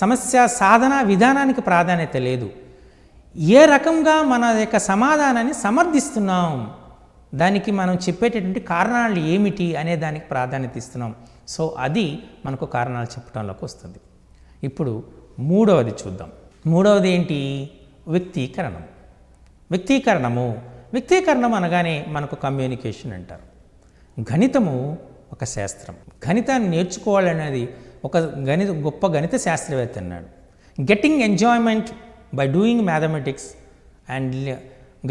A: సమస్య సాధన విధానానికి ప్రాధాన్యత లేదు. ఏ రకంగా మన యొక్క సమాధానాన్ని సమర్థిస్తున్నాం, దానికి మనం చెప్పేటటువంటి కారణాలు ఏమిటి అనే దానికి ప్రాధాన్యత ఇస్తున్నాం. సో అది మనకు కారణాలు చెప్పడంలోకి వస్తుంది. ఇప్పుడు మూడవది చూద్దాం. మూడవది ఏంటి? వ్యక్తీకరణం. వ్యక్తీకరణం అనగానే మనకు కమ్యూనికేషన్ అంటారు. గణితము ఒక శాస్త్రం. గణితాన్ని నేర్చుకోవాలనేది ఒక గొప్ప గణిత శాస్త్రవేత్త అన్నాడు. Getting enjoyment by doing mathematics and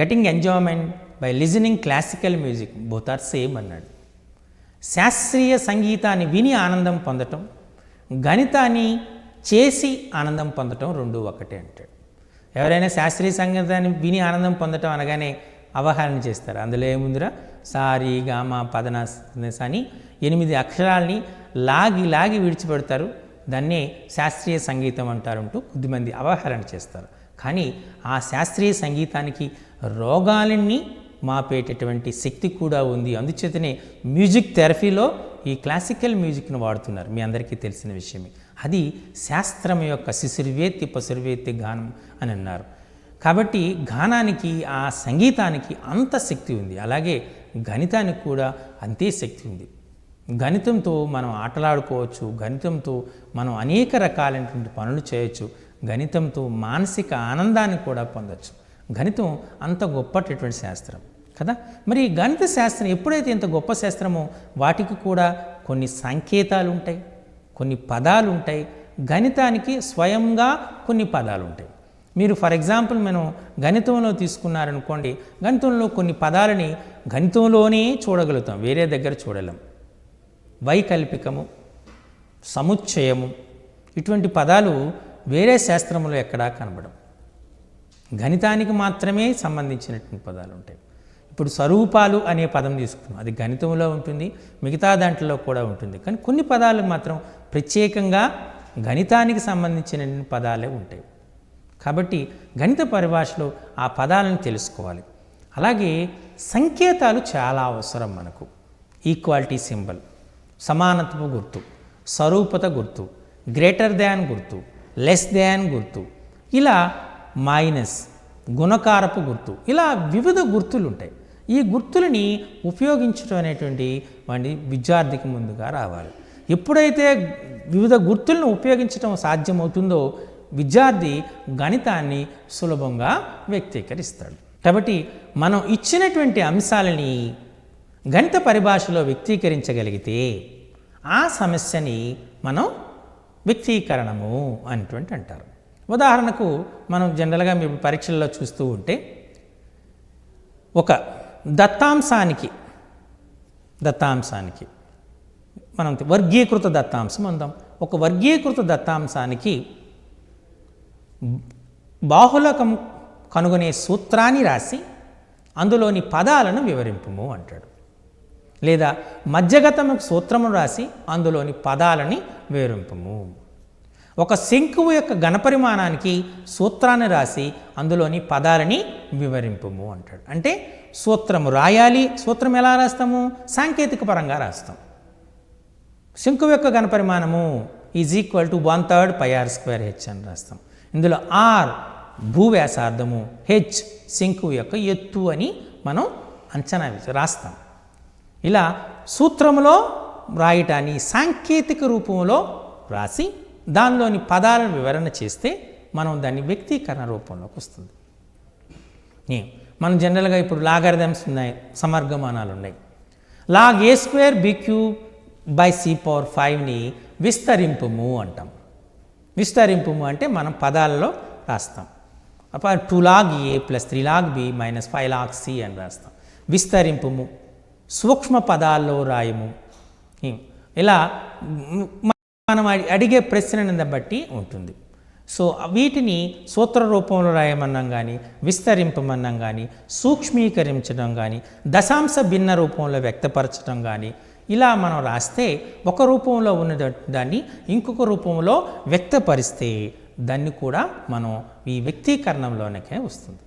A: getting enjoyment by listening classical music both are same అన్నాడు. శాస్త్రీయ సంగీతాన్ని విని ఆనందం పొందటం, గణితాన్ని చేసి ఆనందం పొందటం రెండు ఒకటే అంటాడు. ఎవరైనా శాస్త్రీయ సంగీతాన్ని విని ఆనందం పొందటం అనగానే అవహేళన చేస్తారు. అందులో ఏముందిరా, సారి గామ పదన అని 8 అక్షరాలని లాగి విడిచిపెడతారు. దాన్నే శాస్త్రీయ సంగీతం అంటారంటూ కొద్దిమంది అవహేళన చేస్తారు. కానీ ఆ శాస్త్రీయ సంగీతానికి రోగాలన్నీ మాపేటటువంటి శక్తి కూడా ఉంది. అందుచేతనే మ్యూజిక్ థెరపీలో ఈ క్లాసికల్ మ్యూజిక్ను వాడుతున్నారు, మీ అందరికీ తెలిసిన విషయమే. అది శాస్త్రం యొక్క శిశుర్వేత్తి పశుర్వేత్తి గానం అని అన్నారు. కాబట్టి గానానికి, ఆ సంగీతానికి అంత శక్తి ఉంది. అలాగే గణితానికి కూడా అంతే శక్తి ఉంది. గణితంతో మనం ఆటలాడుకోవచ్చు, గణితంతో మనం అనేక రకాలైనటువంటి పనులు చేయొచ్చు, గణితంతో మానసిక ఆనందాన్ని కూడా పొందొచ్చు. గణితం అంత గొప్పటటువంటి శాస్త్రం కదా. మరి గణిత శాస్త్రం ఎప్పుడైతే ఇంత గొప్ప శాస్త్రమో వాటికి కూడా కొన్ని సంకేతాలు ఉంటాయి, కొన్ని పదాలు ఉంటాయి. గణితానికి స్వయంగా కొన్ని పదాలు ఉంటాయి. మీరు ఫర్ ఎగ్జాంపుల్ మనం గణితంలో తీసుకున్నారనుకోండి, గణితంలో కొన్ని పదాలని గణితంలోనే చూడగలుగుతాం, వేరే దగ్గర చూడలేం. వైకల్పికము, సముచ్చయము, ఇటువంటి పదాలు వేరే శాస్త్రంలో ఎక్కడా కనబడం. గణితానికి మాత్రమే సంబంధించినటువంటి పదాలు ఉంటాయి. ఇప్పుడు స్వరూపాలు అనే పదం తీసుకున్నాం, అది గణితంలో ఉంటుంది, మిగతా దాంట్లో కూడా ఉంటుంది. కానీ కొన్ని పదాలు మాత్రం ప్రత్యేకంగా గణితానికి సంబంధించిన పదాలే ఉంటాయి. కాబట్టి గణిత పరిభాషలో ఆ పదాలను తెలుసుకోవాలి. అలాగే సంకేతాలు చాలా అవసరం మనకు. ఈక్వాలిటీ సింబల్, సమానత్వ గుర్తు, స్వరూపత గుర్తు, గ్రేటర్ దాన్ గుర్తు, లెస్ దాన్ గుర్తు, ఇలా మైనస్, గుణకారపు గుర్తు, ఇలా వివిధ గుర్తులు ఉంటాయి. ఈ గుర్తులని ఉపయోగించడం అనేటువంటి వాడి విద్యార్థికి ముందుగా రావాలి. ఎప్పుడైతే వివిధ గుర్తులను ఉపయోగించడం సాధ్యమవుతుందో విద్యార్థి గణితాన్ని సులభంగా వ్యక్తీకరిస్తాడు. కాబట్టి మనం ఇచ్చినటువంటి అంశాలని గణిత పరిభాషలో వ్యక్తీకరించగలిగితే ఆ సమస్యని మనం వ్యక్తీకరణము అనేటువంటి అంటారు. ఉదాహరణకు మనం జనరల్గా మీరు పరీక్షల్లో చూస్తూ ఉంటే ఒక దత్తాంశానికి మనం వర్గీకృత దత్తాంశం అందాం. ఒక వర్గీకృత దత్తాంశానికి బాహుళకం కనుగొనే సూత్రాన్ని రాసి అందులోని పదాలను వివరింపుము అంటాడు. లేదా మధ్యగతము సూత్రము రాసి అందులోని పదాలని వివరింపుము. ఒక శంకువు యొక్క ఘనపరిమాణానికి సూత్రాన్ని రాసి అందులోని పదాలని వివరింపుము అంటాడు. అంటే సూత్రము రాయాలి. సూత్రం ఎలా రాస్తాము? సాంకేతిక పరంగా రాస్తాం. శంకువు యొక్క ఘనపరిమాణము ఈజ్ ఈక్వల్ టు 1/3 πr² అని రాస్తాం. ఇందులో ఆర్ భూవ్యాసార్థము, హెచ్ శంకువు యొక్క ఎత్తు అని మనం అంచనా వేసి రాస్తాం. ఇలా సూత్రములో రాయటాన్ని సాంకేతిక రూపంలో రాసి దానిలోని పదాలను వివరణ చేస్తే మనం దాన్ని వ్యక్తీకరణ రూపంలోకి వస్తుంది. మనం జనరల్గా ఇప్పుడు లాగరిథమ్స్ ఉన్నాయి, సమర్గమానాలు ఉన్నాయి. లాగ్ a² b³/c⁴ విస్తరింపుము అంటాం. విస్తరింపుము అంటే మనం పదాలలో రాస్తాం. 2 log a + 3 log b - 5 log c అని రాస్తాం. విస్తరింపుము. సూక్ష్మ పదాల్లో రాయము. ఇలా మనం అడిగే ప్రశ్నను బట్టి ఉంటుంది. సో వీటిని సూత్ర రూపంలో రాయమన్నాం కానీ, విస్తరింపమన్నాం కానీ, సూక్ష్మీకరించడం కానీ, దశాంశ భిన్న రూపంలో వ్యక్తపరచడం కానీ, ఇలా మనం రాస్తే ఒక రూపంలో ఉన్న దాన్ని ఇంకొక రూపంలో వ్యక్తపరిస్తే దాన్ని కూడా మనం ఈ వ్యక్తీకరణంలోనికే వస్తుంది.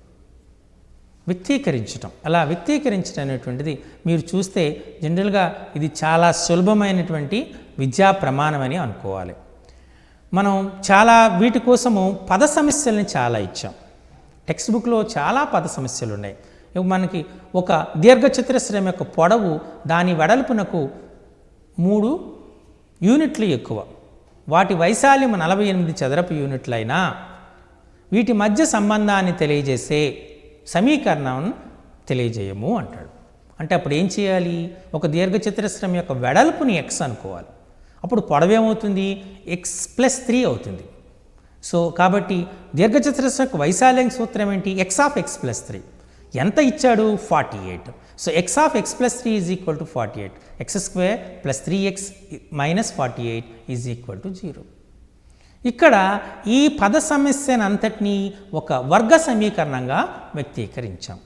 A: వ్యక్తీకరించటం, అలా వ్యక్తీకరించడం అనేటువంటిది మీరు చూస్తే జనరల్గా ఇది చాలా సులభమైనటువంటి విద్యా ప్రమాణమని అనుకోవాలి. మనం చాలా వీటి కోసము పద సమస్యల్ని చాలా ఇచ్చాం. టెక్స్ట్ బుక్లో చాలా పద సమస్యలు ఉన్నాయి. మనకి ఒక దీర్ఘచతురస్రం యొక్క పొడవు దాని వెడల్పునకు 3 యూనిట్లు ఎక్కువ, వాటి వైశాల్యం 48 చదరపు యూనిట్లైనా వీటి మధ్య సంబంధాన్ని తెలియజేసే సమీకరణం తెలియజేయము అంటాడు. అంటే అప్పుడు ఏం చేయాలి? ఒక దీర్ఘచతురస్రం యొక్క వెడల్పుని x అనుకోవాలి. అప్పుడు పొడవేమవుతుంది? x + 3 అవుతుంది. సో కాబట్టి దీర్ఘచతురస్రం వైశాల్యం సూత్రం ఏంటి? x(x+3) ఎంత ఇచ్చాడు? 48. So x(x+3) is equal to 48. x² + 3x - 48 is equal to 0. ఇక్కడ ఈ పద సమస్యను అంతటినీ ఒక వర్గ సమీకరణంగా వ్యక్తీకరించాం.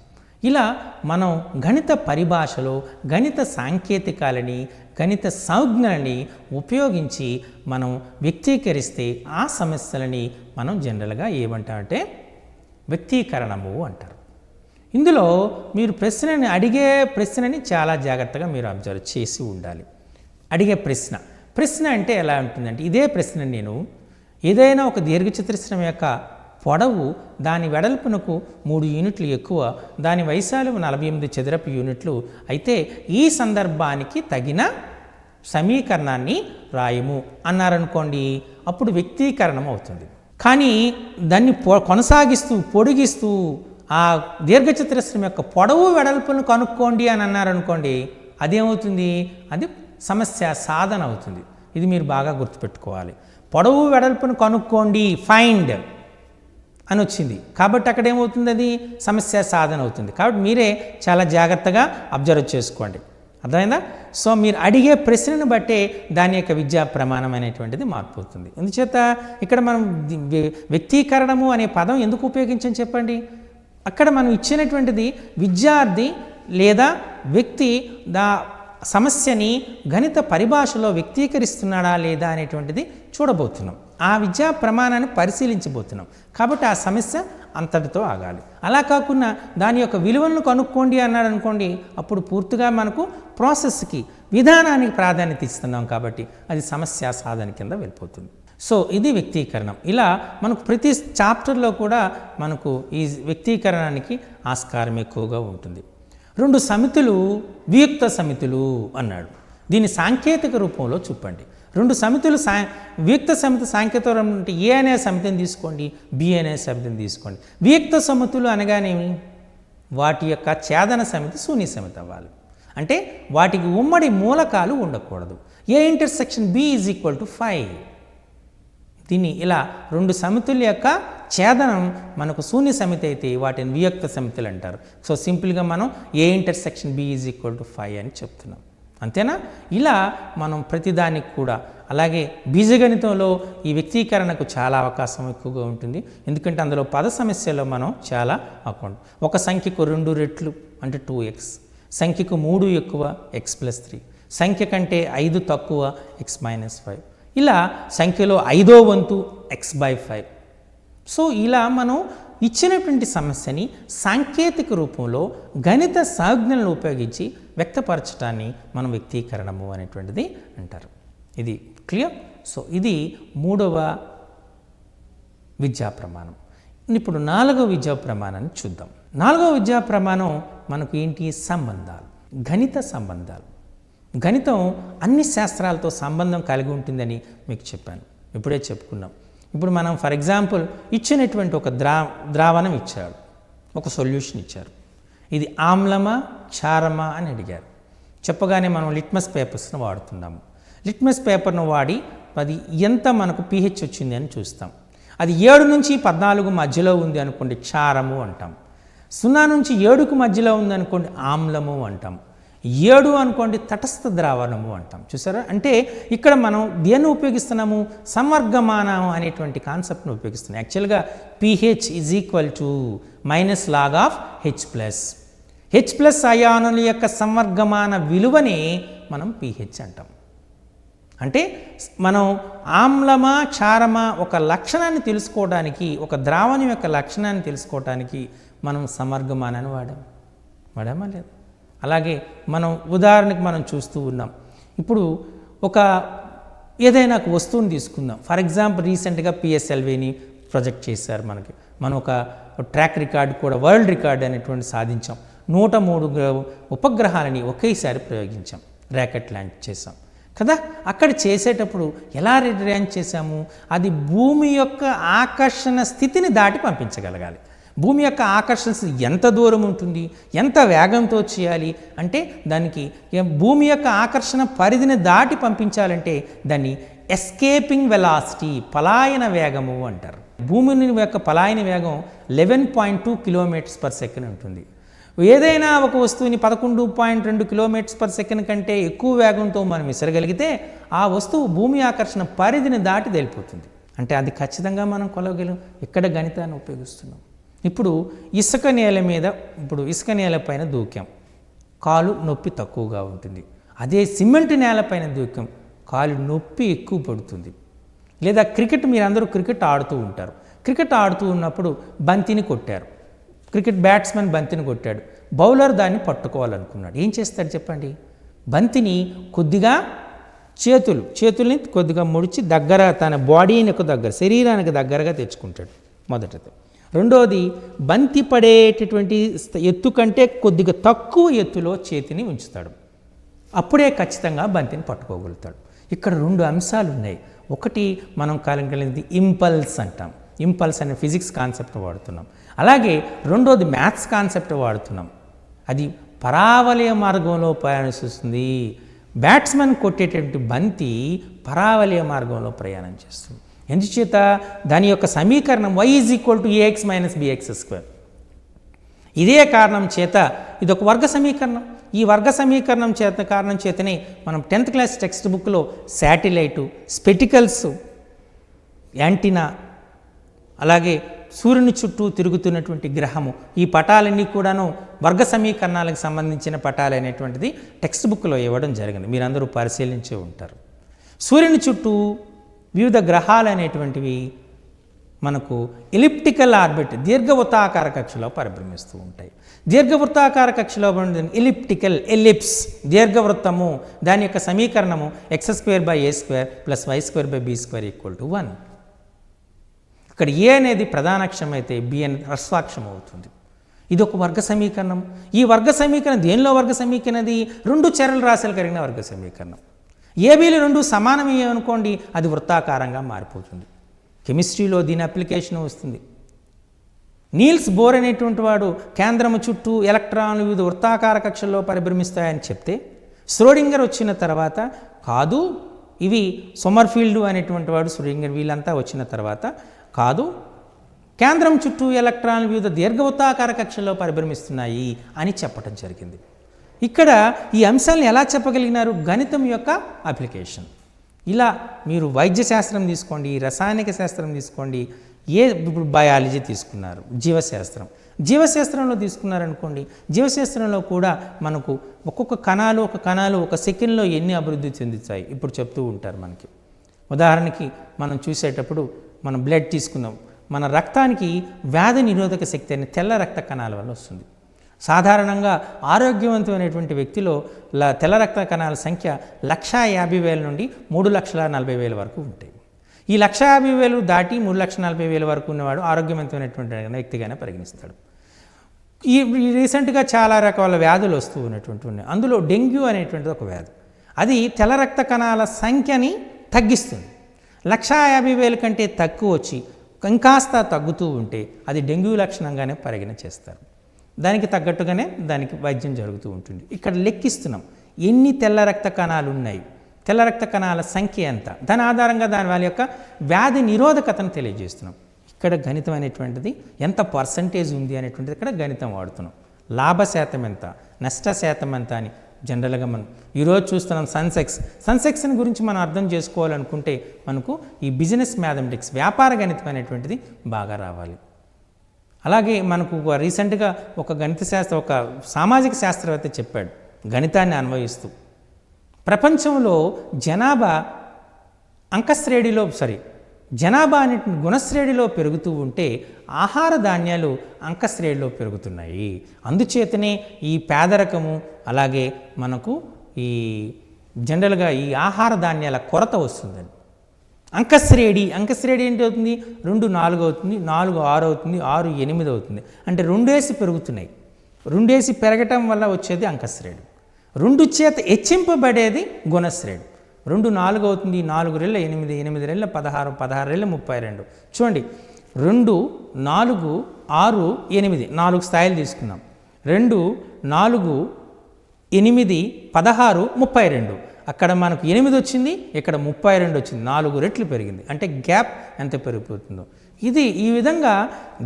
A: ఇలా మనం గణిత పరిభాషలో గణిత సాంకేతికాలని గణిత సంజ్ఞలని ఉపయోగించి మనం వ్యక్తీకరిస్తే ఆ సమస్యలని మనం జనరల్గా ఏమంటామంటే వ్యక్తీకరణము అంటారు. ఇందులో మీరు అడిగే ప్రశ్నని చాలా జాగ్రత్తగా మీరు అబ్జర్వ్ చేసి ఉండాలి. అడిగే ప్రశ్న అంటే ఎలా ఉంటుందంటే, ఇదే ప్రశ్న నేను ఏదైనా ఒక దీర్ఘచతురస్రం యొక్క పొడవు దాని వెడల్పునకు 3 యూనిట్లు ఎక్కువ, దాని వైశాల్యం 48 చదరపు యూనిట్లు అయితే ఈ సందర్భానికి తగిన సమీకరణాన్ని రాయము అన్నారనుకోండి, అప్పుడు వ్యక్తీకరణం అవుతుంది. కానీ దాన్ని కొనసాగిస్తూ పొడిగిస్తూ ఆ దీర్ఘచతురస్రం యొక్క పొడవు వెడల్పును కనుక్కోండి అని అన్నారనుకోండి, అదేమవుతుంది? అది సమస్య సాధన అవుతుంది. ఇది మీరు బాగా గుర్తుపెట్టుకోవాలి. పొడవు వెడల్పును కనుక్కోండి, ఫైండ్ అని వచ్చింది కాబట్టి అక్కడ ఏమవుతుంది? అది సమస్య సాధన అవుతుంది. కాబట్టి మీరే చాలా జాగ్రత్తగా అబ్జర్వ్ చేసుకోండి. అర్థమైందా? సో మీరు అడిగే ప్రశ్నను బట్టే దాని యొక్క విద్యా ప్రమాణం అనేటువంటిది మార్పు అవుతుంది. అందుచేత ఇక్కడ మనం వ్యక్తీకరణము అనే పదం ఎందుకు ఉపయోగించని చెప్పండి. అక్కడ మనం ఇచ్చినటువంటిది విద్యార్థి లేదా వ్యక్తి సమస్యని గణిత పరిభాషలో వ్యక్తీకరిస్తున్నాడా లేదా అనేటువంటిది చూడబోతున్నాం. ఆ విద్యా ప్రమాణాన్ని పరిశీలించబోతున్నాం. కాబట్టి ఆ సమస్య అంతటితో ఆగాలి. అలా కాకుండా దాని యొక్క విలువలను కనుక్కోండి అన్నాడు అనుకోండి, అప్పుడు పూర్తిగా మనకు ప్రాసెస్కి విధానానికి ప్రాధాన్యత ఇస్తున్నాం కాబట్టి అది సమస్య సాధన కింద వెళ్ళిపోతుంది. సో ఇది వ్యక్తీకరణం. ఇలా మనకు ప్రతి చాప్టర్లో కూడా మనకు ఈ వ్యక్తీకరణానికి ఆస్కారం ఎక్కువగా ఉంటుంది. 2 సమితులు వియుక్త సమితులు అన్నాడు. దీన్ని సాంకేతిక రూపంలో చూపండి. 2 సమితులు వియుక్త సమితి సాంకేతిక రూపం అంటే ఏ అనే సమితిని తీసుకోండి, బి అనే సమితిని తీసుకోండి. వియుక్త సమితులు అనగానేమి? వాటి యొక్క ఛేదన సమితి శూన్య సమితి అవ్వాలి. అంటే వాటికి ఉమ్మడి మూలకాలు ఉండకూడదు. A intersection B is equal to 5. దీన్ని ఇలా 2 సమితుల యొక్క ఛేదనం మనకు శూన్య సమితి అయితే వాటిని వియుక్త సమితులు అంటారు. సో సింపుల్గా మనం A intersection B is equal to 5 అని చెప్తున్నాం. అంతేనా? ఇలా మనం ప్రతిదానికి కూడా అలాగే బీజగణితంలో ఈ వ్యక్తీకరణకు చాలా అవకాశం ఎక్కువగా ఉంటుంది. ఎందుకంటే అందులో పద సమస్యలో మనం చాలా ఒక సంఖ్యకు 2 రెట్లు అంటే 2x, సంఖ్యకు 3 ఎక్కువ x+3, సంఖ్య కంటే 5 తక్కువ x-5, ఇలా సంఖ్యలో 5వ వంతు x/5. సో ఇలా మనం ఇచ్చినటువంటి సమస్యని సాంకేతిక రూపంలో గణిత సంజ్ఞలను ఉపయోగించి వ్యక్తపరచడాన్ని మనం వ్యక్తీకరణము అనేటువంటిది అంటారు. ఇది క్లియర్? సో ఇది 3వ విద్యా ప్రమాణం. ఇప్పుడు 4వ విద్యా ప్రమాణాన్ని చూద్దాం. 4వ విద్యా ప్రమాణం మనకు ఏంటి? సంబంధాలు, గణిత సంబంధాలు. గణితం అన్ని శాస్త్రాలతో సంబంధం కలిగి ఉంటుందని మీకు చెప్పాను, ఇప్పుడే చెప్పుకున్నాం. ఇప్పుడు మనం ఫర్ ఎగ్జాంపుల్ ఇచ్చినటువంటి ఒక ద్రావణం ఇచ్చాడు, ఒక సొల్యూషన్ ఇచ్చారు. ఇది ఆమ్లమా క్షారమా అని అడిగారు. చెప్పగానే మనం లిట్మస్ పేపర్స్ను వాడుతున్నాము. లిట్మస్ పేపర్ను వాడి అది ఎంత మనకు pH వచ్చింది అని చూస్తాం. అది 7 నుంచి 14 మధ్యలో ఉంది అనుకోండి క్షారము అంటాం. 0 నుంచి 7కు మధ్యలో ఉంది అనుకోండి ఆమ్లము అంటాం. 7 అనుకోండి తటస్థ ద్రావణము అంటాం. చూసారా? అంటే ఇక్కడ మనం దేన్ని ఉపయోగిస్తున్నాము? సంవర్గమానం అనేటువంటి కాన్సెప్ట్ను ఉపయోగిస్తున్నాం. యాక్చువల్గా pH is equal to -log of H+. అయానుల యొక్క సంవర్గమాన విలువని మనం pH అంటాం. అంటే మనం ఆమ్లమా క్షారమా ఒక లక్షణాన్ని తెలుసుకోవడానికి, ఒక ద్రావణం యొక్క లక్షణాన్ని తెలుసుకోవడానికి మనం సంవర్గమానాన్ని వాడామా లేదా? అలాగే మనం ఉదాహరణకు మనం చూస్తూ ఉన్నాం. ఇప్పుడు ఏదైనా ఒక వస్తువుని తీసుకుందాం. ఫర్ ఎగ్జాంపుల్ రీసెంట్గా PSLVని ప్రొజెక్ట్ చేశారు మనకి. మనం ఒక ట్రాక్ రికార్డు కూడా వరల్డ్ రికార్డ్ అనేటువంటి సాధించాం. 103 ఉపగ్రహాలని ఒకేసారి ప్రయోగించాం, ర్యాకెట్ లాంచ్ చేసాం కదా. అక్కడ చేసేటప్పుడు ఎలా ర్యాంక్ చేశాము? అది భూమి యొక్క ఆకర్షణ స్థితిని దాటి పంపించగలగాలి. భూమి యొక్క ఆకర్షణ ఎంత దూరం ఉంటుంది, ఎంత వేగంతో చేయాలి అంటే దానికి భూమి యొక్క ఆకర్షణ పరిధిని దాటి పంపించాలంటే దాన్ని ఎస్కేపింగ్ వెలాసిటీ, పలాయన వేగము అంటారు. భూమిని యొక్క పలాయన వేగం 11.2 కిలోమీటర్స్ పర్ సెకండ్ ఉంటుంది. ఏదైనా ఒక వస్తువుని 11.2 కిలోమీటర్స్ పర్ సెకండ్ కంటే ఎక్కువ వేగంతో మనం విసరగలిగితే ఆ వస్తువు భూమి ఆకర్షణ పరిధిని దాటి వెళ్ళిపోతుంది. అంటే అది ఖచ్చితంగా మనం కొలవగలం. ఇక్కడ గణితాన్ని ఉపయోగిస్తున్నాం. ఇప్పుడు ఇసుక నేల పైన దూకాం, కాలు నొప్పి తక్కువగా ఉంటుంది. అదే సిమెంట్ నేలపైన దూకాం, కాలు నొప్పి ఎక్కువ పడుతుంది. లేదా మీరందరూ క్రికెట్ ఆడుతూ ఉంటారు. క్రికెట్ ఆడుతూ ఉన్నప్పుడు బంతిని కొట్టారు. క్రికెట్ బ్యాట్స్మెన్ బంతిని కొట్టాడు. బౌలర్ దాన్ని పట్టుకోవాలనుకున్నాడు. ఏం చేస్తాడు చెప్పండి? బంతిని కొద్దిగా చేతుల్ని కొద్దిగా ముడిచి తన బాడీకి శరీరానికి దగ్గరగా తెచ్చుకుంటాడు మొదటిది. రెండోది, బంతి పడేటటువంటి ఎత్తు కంటే కొద్దిగా తక్కువ ఎత్తులో చేతిని ఉంచుతాడు. అప్పుడే ఖచ్చితంగా బంతిని పట్టుకోగలుగుతాడు. ఇక్కడ 2 అంశాలు ఉన్నాయి. ఒకటి మనం కలిగింది ఇంపల్స్ అంటాం. ఇంపల్స్ అనే ఫిజిక్స్ కాన్సెప్ట్ వాడుతున్నాం. అలాగే రెండోది మ్యాథ్స్ కాన్సెప్ట్ వాడుతున్నాం. అది పరావలయ మార్గంలో ప్రయాణిస్తుంది. బ్యాట్స్మెన్ కొట్టేటటువంటి బంతి పరావలయ మార్గంలో ప్రయాణం చేస్తుంది. ఎందుచేత దాని యొక్క సమీకరణం y = ax - bx². ఇదే కారణం చేత ఇదొక వర్గ సమీకరణం. ఈ వర్గ సమీకరణం కారణం చేతనే మనం 10th క్లాస్ టెక్స్ట్ బుక్లో శాటిలైటు, స్పెటికల్స్, యాంటీనా, అలాగే సూర్యుని చుట్టూ తిరుగుతున్నటువంటి గ్రహము, ఈ పటాలన్నీ కూడాను వర్గ సమీకరణాలకు సంబంధించిన పటాలు అనేటువంటిది టెక్స్ట్ బుక్లో ఇవ్వడం జరిగింది. మీరందరూ పరిశీలించే ఉంటారు. సూర్యుని చుట్టూ వివిధ గ్రహాలు అనేటువంటివి మనకు ఎలిప్టికల్ ఆర్బిట్, దీర్ఘవృత్తాకార కక్షలో పరిభ్రమిస్తూ ఉంటాయి. దీర్ఘవృత్తాకార కక్షలో ఎలిప్స్, దీర్ఘవృత్తము, దాని యొక్క సమీకరణము x² + y² + b² = 1. ఇక్కడ ఏ అనేది ప్రధాన అక్షరం అయితే బి అని హ్రస్వాక్షరం అవుతుంది. ఇది ఒక వర్గ సమీకరణం. ఈ వర్గ సమీకరణం దేనిలో వర్గ సమీకరణం? అది 2 చరల రాశులు కలిగిన వర్గ సమీకరణం. ఏబీలు 2 సమానమే అనుకోండి, అది వృత్తాకారంగా మారిపోతుంది. కెమిస్ట్రీలో దీని అప్లికేషన్ వస్తుంది. నీల్స్ బోర్ అనేటువంటి వాడు కేంద్రము చుట్టూ ఎలక్ట్రాన్లు వివిధ వృత్తాకార కక్షల్లో పరిభ్రమిస్తాయని చెప్తే, శ్రోడింగర్ వచ్చిన తర్వాత కాదు, ఇవి సొమర్ఫీల్డ్ అనేటువంటి వాడు, శ్రోడింగర్, వీళ్ళంతా వచ్చిన తర్వాత కాదు, కేంద్రం చుట్టూ ఎలక్ట్రాన్లు వివిధ దీర్ఘవృత్తాకార కక్షల్లో పరిభ్రమిస్తున్నాయి అని చెప్పడం జరిగింది. ఇక్కడ ఈ అంశాలను ఎలా చెప్పగలిగినారు? గణితం యొక్క అప్లికేషన్. ఇలా మీరు వైద్య శాస్త్రం తీసుకోండి, రసాయనిక శాస్త్రం తీసుకోండి, ఇప్పుడు బయాలజీ తీసుకున్నారు, జీవశాస్త్రంలో తీసుకున్నారనుకోండి, జీవశాస్త్రంలో కూడా మనకు ఒక్కొక్క కణాలు ఒక సెకండ్లో ఎన్ని అభివృద్ధి చెందుతాయి ఇప్పుడు చెప్తూ ఉంటారు మనకి. ఉదాహరణకి మనం చూసేటప్పుడు మనం బ్లడ్ తీసుకుందాం, మన రక్తానికి వ్యాధి నిరోధక శక్తి అనే తెల్ల రక్త కణాల వల్ల వస్తుంది. సాధారణంగా ఆరోగ్యవంతమైనటువంటి వ్యక్తిలో తెల్ల రక్త కణాల సంఖ్య 150,000 నుండి 3,40,000 వరకు ఉంటాయి. ఈ 150,000 దాటి 3,40,000 వరకు ఉన్నవాడు ఆరోగ్యవంతమైనటువంటి వ్యక్తిగానే పరిగణిస్తాడు. ఈ రీసెంట్గా చాలా రకాల వ్యాధులు వస్తూ ఉన్నటువంటి ఉన్నాయి. అందులో డెంగ్యూ అనేటువంటిది ఒక వ్యాధి. అది తెల్ల రక్త కణాల సంఖ్యని తగ్గిస్తుంది. 150,000 కంటే తక్కువ వచ్చి ఇంకాస్త తగ్గుతూ ఉంటే అది డెంగ్యూ లక్షణంగానే పరిగణ చేస్తారు. దానికి తగ్గట్టుగానే దానికి వైద్యం జరుగుతూ ఉంటుంది. ఇక్కడ లెక్కిస్తున్నాం ఎన్ని తెల్ల రక్త కణాలు ఉన్నాయి, తెల్ల రక్త కణాల సంఖ్య ఎంత, దాని ఆధారంగా వాళ్ళ యొక్క వ్యాధి నిరోధకతను తెలియజేస్తున్నాం. ఇక్కడ గణితం అనేటువంటిది ఎంత పర్సంటేజ్ ఉంది అనేటువంటిది ఇక్కడ గణితం వాడుతున్నాం. లాభ శాతం ఎంత, నష్ట శాతం ఎంత అని జనరల్గా మనం ఈరోజు చూస్తున్నాం. సన్సెక్స్ని గురించి మనం అర్థం చేసుకోవాలనుకుంటే మనకు ఈ బిజినెస్ మ్యాథమెటిక్స్, వ్యాపార గణితం అనేటువంటిది బాగా రావాలి. అలాగే మనకు రీసెంట్గా ఒక సామాజిక శాస్త్రవేత్త చెప్పాడు, గణితాన్ని అన్వయిస్తూ ప్రపంచంలో జనాభా అనే గుణశ్రేణిలో పెరుగుతూ ఉంటే ఆహార ధాన్యాలు అంకశ్రేణిలో పెరుగుతున్నాయి. అందుచేతనే ఈ పేదరికము, అలాగే మనకు ఈ జనరల్గా ఈ ఆహార ధాన్యాల కొరత వస్తుందని. అంకశ్రేణి ఏంటి అవుతుంది? 2 4 అవుతుంది, 4 6 అవుతుంది, 6 8 అవుతుంది. అంటే 2 పెరుగుతున్నాయి. 2 పెరగటం వల్ల వచ్చేది అంకశ్రేణి. 2 చేత హెచ్చింపబడేది గుణశ్రేణి. 2 4 అవుతుంది, 4 రెళ్ళ 8, 8 రెళ్ళ 16, 16 రెళ్ళ 32. చూడండి, 2 4 6 8 4 స్థాయిలు తీసుకున్నాం. 2 4 8 16 32. అక్కడ మనకు 8 వచ్చింది, ఇక్కడ 32 వచ్చింది, 4 రెట్లు పెరిగింది. అంటే గ్యాప్ ఎంత పెరిగిపోతుందో. ఇది ఈ విధంగా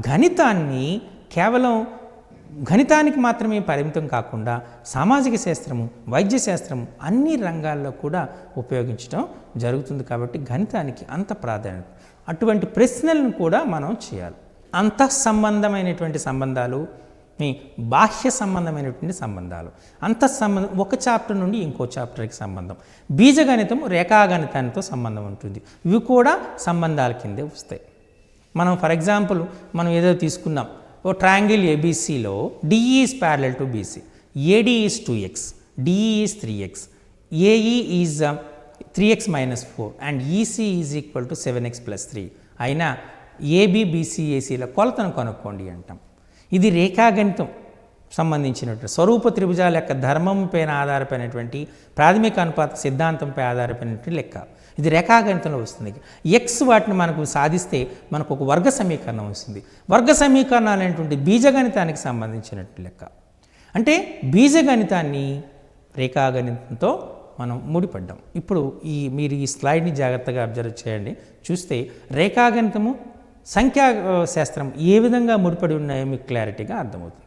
A: గణితాన్ని కేవలం గణితానికి మాత్రమే పరిమితం కాకుండా సామాజిక శాస్త్రము, వైద్య శాస్త్రము అన్ని రంగాల్లో కూడా ఉపయోగించడం జరుగుతుంది. కాబట్టి గణితానికి అంత ప్రాధాన్యత. అటువంటి ప్రశ్నలను కూడా మనం చేయాలి. అంతఃసంబంధమైనటువంటి సంబంధాలు, మీ బాహ్య సంబంధమైనటువంటి సంబంధాలు, అంతఃసంబంధం ఒక చాప్టర్ నుండి ఇంకో చాప్టర్కి సంబంధం, బీజగణితం రేఖాగణితానితో సంబంధం ఉంటుంది. ఇవి కూడా సంబంధాల కిందే వస్తాయి. మనం ఫర్ ఎగ్జాంపుల్ మనం ఏదో తీసుకున్నాం, ఓ ట్రయాంగిల్ ఏబీసీలో DE is parallel to BC, AD is 2x, DE is 3x, AE is 3x - 4 and EC is equal to 7x + 3 అయినా ఏబి బీసీ ఏసీల కొలతను కనుక్కోండి అంటాం. ఇది రేఖాగణితం సంబంధించినటువంటి స్వరూప త్రిభుజాల యొక్క ధర్మం పైన ఆధారపడినటువంటి ప్రాథమిక అనుపాత సిద్ధాంతంపై ఆధారపడినటువంటి లెక్క. ఇది రేఖాగణితంలో వస్తుంది. ఎక్స్ వాటిని మనకు సాధిస్తే మనకు ఒక వర్గ సమీకరణం వస్తుంది. వర్గ సమీకరణాలు అనేటువంటి బీజగణితానికి సంబంధించినటువంటి లెక్క. అంటే బీజగణితాన్ని రేఖాగణితంతో మనం ముడిపడ్డాం. ఇప్పుడు మీరు ఈ స్లైడ్ని జాగ్రత్తగా అబ్జర్వ్ చేయండి. చూస్తే రేఖాగణితము, సంఖ్యాశాస్త్రం ఏ విధంగా ముడిపడి ఉన్నాయో మీకు క్లారిటీగా అర్థమవుతుంది.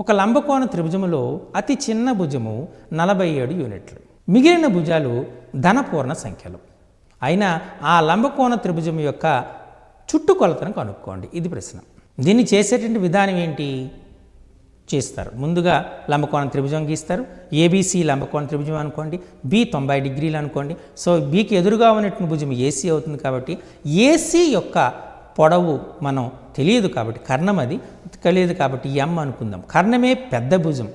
A: ఒక లంబకోణ త్రిభుజములో అతి చిన్న భుజము 47 యూనిట్లు, మిగిలిన భుజాలు ధనపూర్ణ సంఖ్యలు. అయినా ఆ లంబకోణ త్రిభుజం యొక్క చుట్టుకొలతను కనుక్కోండి. ఇది ప్రశ్న. దీన్ని చేసేటువంటి విధానం ఏంటి? చేస్తారు. ముందుగా లంబకోణ త్రిభుజం గీస్తారు. ఏబీసీ లంబకోణ త్రిభుజం అనుకోండి, బి 90 డిగ్రీలు అనుకోండి. సో బీకి ఎదురుగా ఉన్నటువంటి భుజం ఏసీ అవుతుంది. కాబట్టి ఏసీ యొక్క పొడవు మనం తెలియదు కాబట్టి, కర్ణం అది తెలియదు కాబట్టి ఎం అనుకుందాం. కర్ణమే పెద్ద భుజం,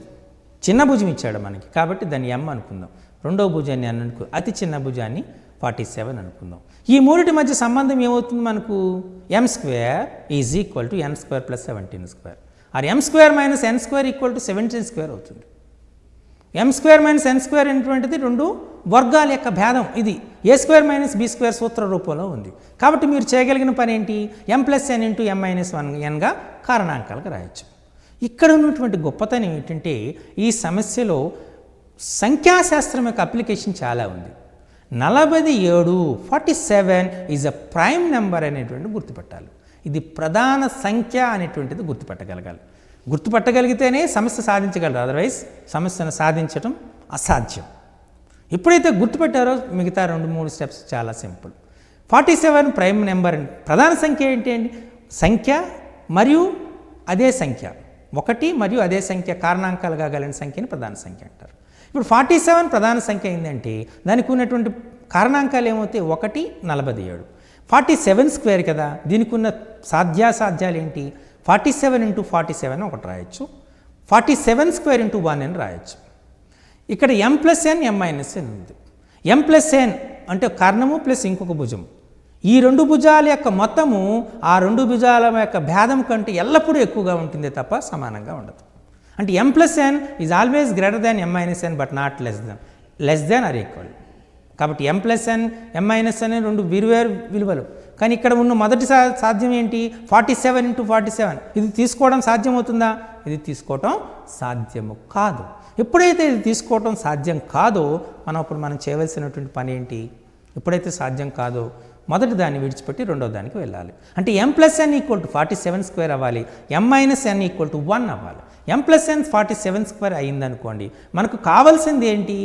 A: చిన్న భుజం ఇచ్చాడు మనకి కాబట్టి దాన్ని ఎం అనుకుందాం. రెండవ భుజాన్ని అతి చిన్న భుజాన్ని 47 అనుకుందాం. ఈ మూడిటి మధ్య సంబంధం ఏమవుతుంది మనకు? m² is equal to n² + 17² or m² - n² equal to 17² అవుతుంది. m² - n² అనేటువంటిది రెండు వర్గాల యొక్క భేదం. ఇది a² - b² సూత్ర రూపంలో ఉంది. కాబట్టి మీరు చేయగలిగిన పని ఏంటి? m + n × m - 1nగా కారణాంకాలకు రాయొచ్చు. ఇక్కడ ఉన్నటువంటి గొప్పతనం ఏంటంటే ఈ సమస్యలో సంఖ్యాశాస్త్రం యొక్క అప్లికేషన్ చాలా ఉంది. 47 ఈజ్ అ ప్రైమ్ నెంబర్ అనేటువంటి గుర్తుపట్టాలి. ఇది ప్రధాన సంఖ్య అనేటువంటిది గుర్తుపట్టగలగాలి. గుర్తుపట్టగలిగితేనే సమస్య సాధించగలరు. అదర్వైజ్ సమస్యను సాధించడం అసాధ్యం. ఎప్పుడైతే గుర్తుపెట్టారో మిగతా 2-3 స్టెప్స్ చాలా సింపుల్. 47 prime number. ప్రధాన సంఖ్య ఏంటి అండి? సంఖ్య మరియు అదే సంఖ్య, ఒకటి మరియు అదే సంఖ్య కారణాంకాలుగా కలిగిన సంఖ్యని ప్రధాన సంఖ్య అంటారు. ఇప్పుడు 47 ప్రధాన సంఖ్య అయిందంటే దానికి ఉన్నటువంటి కారణాంకాలు ఏమవుతాయి? 1, 47. 47² కదా, దీనికి ఉన్న సాధ్యాసాధ్యాలు ఏంటి? 47 × 47 ఒకటి రాయొచ్చు, 47² × 1 అని రాయొచ్చు. ఇక్కడ m + n m - n ఉంది. m + n అంటే కర్ణము ప్లస్ ఇంకొక భుజం. ఈ రెండు భుజాల యొక్క మొత్తము ఆ రెండు భుజాల యొక్క భేదం కంటే ఎల్లప్పుడూ ఎక్కువగా ఉంటుంది తప్ప సమానంగా ఉండదు. అంటే m + n is always greater than m - n but not less than or equal. కాబట్టి m + n m - n అనే రెండు వేరువేరు విలువలు. కానీ ఇక్కడ ఉన్న మొదటి సాధ్యం ఏంటి? 47 × 47. ఇది తీసుకోవడం సాధ్యమవుతుందా? ఇది తీసుకోవటం సాధ్యము కాదు. ఎప్పుడైతే ఇది తీసుకోవటం సాధ్యం కాదో మనం చేయవలసినటువంటి పని ఏంటి? ఎప్పుడైతే సాధ్యం కాదో మొదటి దాన్ని విడిచిపెట్టి రెండో దానికి వెళ్ళాలి. అంటే m + n = 47² అవ్వాలి, m - n = 1 అవ్వాలి. m + n 47² అయిందనుకోండి, మనకు కావాల్సింది ఏంటి?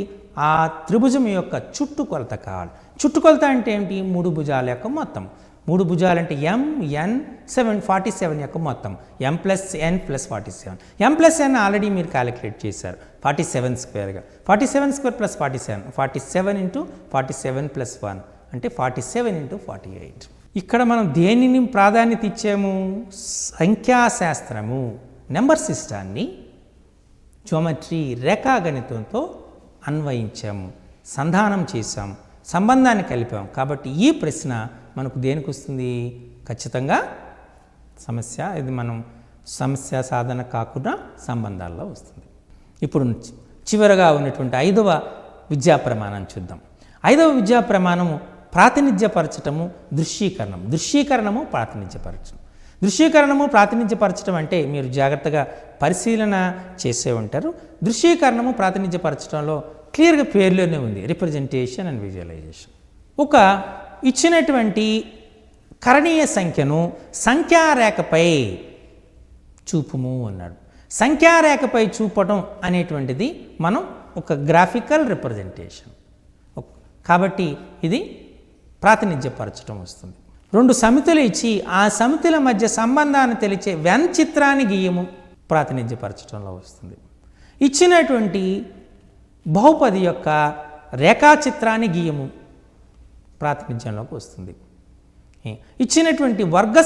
A: ఆ త్రిభుజం యొక్క చుట్టుకొలత కావాలి. చుట్టుకొలత అంటే ఏంటి? 3 భుజాల యొక్క మొత్తం. 3 భుజాలు అంటే m, n, 47 యొక్క మొత్తం. m + n + 47. m + n already మీరు క్యాలిక్యులేట్ చేశారు 47²గా. 47² + 47, 47 × 47 + 1 అంటే 47 × 48. ఇక్కడ మనం దేనిని ప్రాధాన్యత ఇచ్చాము? సంఖ్యాశాస్త్రము, నెంబర్ సిస్టాన్ని జియోమెట్రీ రేఖాగణితంతో అన్వయించాము, సంధానం చేశాం, సంబంధాన్ని కలిపాం. కాబట్టి ఈ ప్రశ్న మనకు దేనికి వస్తుంది? ఖచ్చితంగా ఇది మనం సమస్య సాధన కాకుండా సంబంధాల్లో వస్తుంది. ఇప్పుడు చివరగా ఉన్నటువంటి 5వ విద్యా ప్రమాణం చూద్దాం. 5వ విద్యా ప్రమాణము ప్రాతినిధ్యపరచటము, దృశ్యీకరణం. దృశ్యీకరణము, ప్రాతినిధ్యపరచడం. దృశ్యీకరణము, ప్రాతినిధ్యపరచడం అంటే మీరు జాగ్రత్తగా పరిశీలన చేసే ఉంటారు. దృశ్యీకరణము, ప్రాతినిధ్యపరచడంలో క్లియర్గా పేర్లోనే ఉంది, రిప్రజెంటేషన్ అండ్ విజువలైజేషన్. ఒక ఇచ్చినటువంటి కరణీయ సంఖ్యను సంఖ్యారేఖపై చూపుము అన్నాడు. సంఖ్యారేఖపై చూపటం అనేటువంటిది మనం ఒక గ్రాఫికల్ రిప్రజెంటేషన్. కాబట్టి ఇది ప్రాతినిధ్యపరచడం వస్తుంది. 2 సమితులు ఇచ్చి ఆ సమితుల మధ్య సంబంధాన్ని తెలిచే వెన్ చిత్రాన్ని గీయము ప్రాతినిధ్యపరచడంలో వస్తుంది. ఇచ్చినటువంటి బహుపది యొక్క రేఖాచిత్రాన్ని గీయము ప్రాతినిధ్యంలోకి వస్తుంది. ఇచ్చినటువంటి వర్గ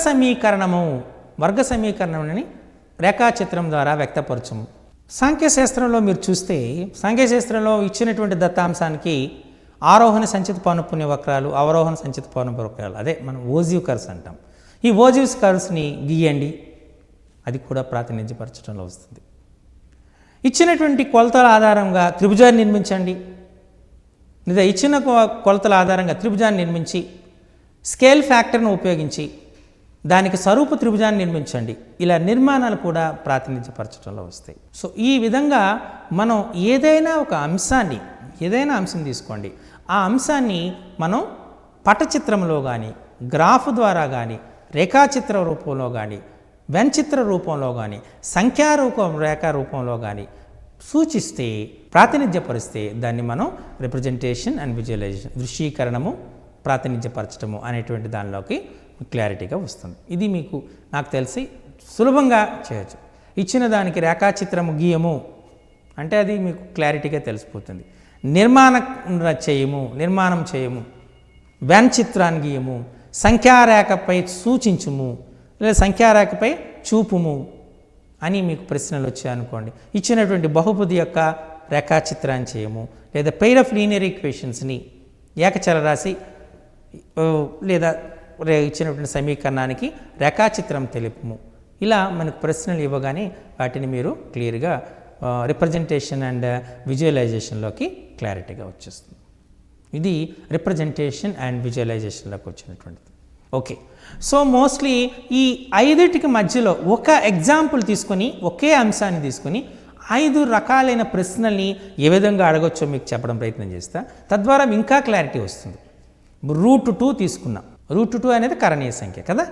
A: సమీకరణమని రేఖాచిత్రం ద్వారా వ్యక్తపరచము. సాంఖ్యశాస్త్రంలో మీరు చూస్తే, సాంఖ్యశాస్త్రంలో ఇచ్చినటువంటి దత్తాంశానికి ఆరోహణ సంచిత పౌనఃపున్య వక్రాలు, అవరోహణ సంచిత పౌనఃపున్య వక్రాలు, అదే మనం ఓజివ్ కర్వ్స్ అంటాం. ఈ ఓజివ్ కర్వ్స్ని గీయండి, అది కూడా ప్రాతినిధ్యపరచడంలో వస్తుంది. ఇచ్చినటువంటి కొలతల ఆధారంగా త్రిభుజాన్ని నిర్మించండి, లేదా ఇచ్చిన కొలతల ఆధారంగా త్రిభుజాన్ని నిర్మించి స్కేల్ ఫ్యాక్టర్ను ఉపయోగించి దానికి స్వరూప త్రిభుజాన్ని నిర్మించండి. ఇలా నిర్మాణాలు కూడా ప్రాతినిధ్యపరచడంలో వస్తాయి. సో ఈ విధంగా మనం ఏదైనా అంశం తీసుకోండి, ఆ అంశాన్ని మనం పటచిత్రంలో కానీ, గ్రాఫ్ ద్వారా కానీ, రేఖాచిత్ర రూపంలో కానీ, వెన్చిత్ర రూపంలో కానీ, రేఖా రూపంలో కానీ సూచిస్తే, ప్రాతినిధ్యపరిస్తే దాన్ని మనం రిప్రజెంటేషన్ అండ్ విజువలైజేషన్, దృశ్యీకరణము, ప్రాతినిధ్యపరచడము అనేటువంటి దానిలోకి క్లారిటీగా వస్తుంది. ఇది మీకు నాకు తెలిసి సులభంగా చేయొచ్చు. ఇచ్చిన దానికి రేఖాచిత్రము గీయము అంటే అది మీకు క్లారిటీగా తెలిసిపోతుంది. నిర్మాణం చేయము, వెన్ చిత్రాన్ని గీయము, సంఖ్యారేఖపై సూచించుము, లేదా సంఖ్యారేఖపై చూపుము అని మీకు ప్రశ్నలు వచ్చాయనుకోండి. ఇచ్చినటువంటి బహుపది యొక్క రేఖాచిత్రాన్ని చేయము, లేదా పెయిర్ ఆఫ్ లీనియర్ ఈక్వేషన్స్ని ఏకచలరాశి లేదా ఇచ్చినటువంటి సమీకరణానికి రేఖాచిత్రం తెలుపుము. ఇలా మనకు ప్రశ్నలు ఇవ్వగానే వాటిని మీరు క్లియర్గా రిప్రజెంటేషన్ అండ్ విజువలైజేషన్లోకి క్లారిటీగా వచ్చేస్తుంది. ఇది రిప్రజెంటేషన్ అండ్ విజువలైజేషన్లోకి వచ్చినటువంటిది. ఓకే, సో మోస్ట్లీ ఈ 5టికి మధ్యలో ఒక ఎగ్జాంపుల్ తీసుకొని, ఒకే అంశాన్ని తీసుకొని 5 రకాలైన ప్రశ్నల్ని ఏ విధంగా అడగొచ్చో మీకు చెప్పడం ప్రయత్నం చేస్తా. తద్వారా ఇంకా క్లారిటీ వస్తుంది. √2 తీసుకున్నాం. √2 అనేది కరణీయ సంఖ్య కదా.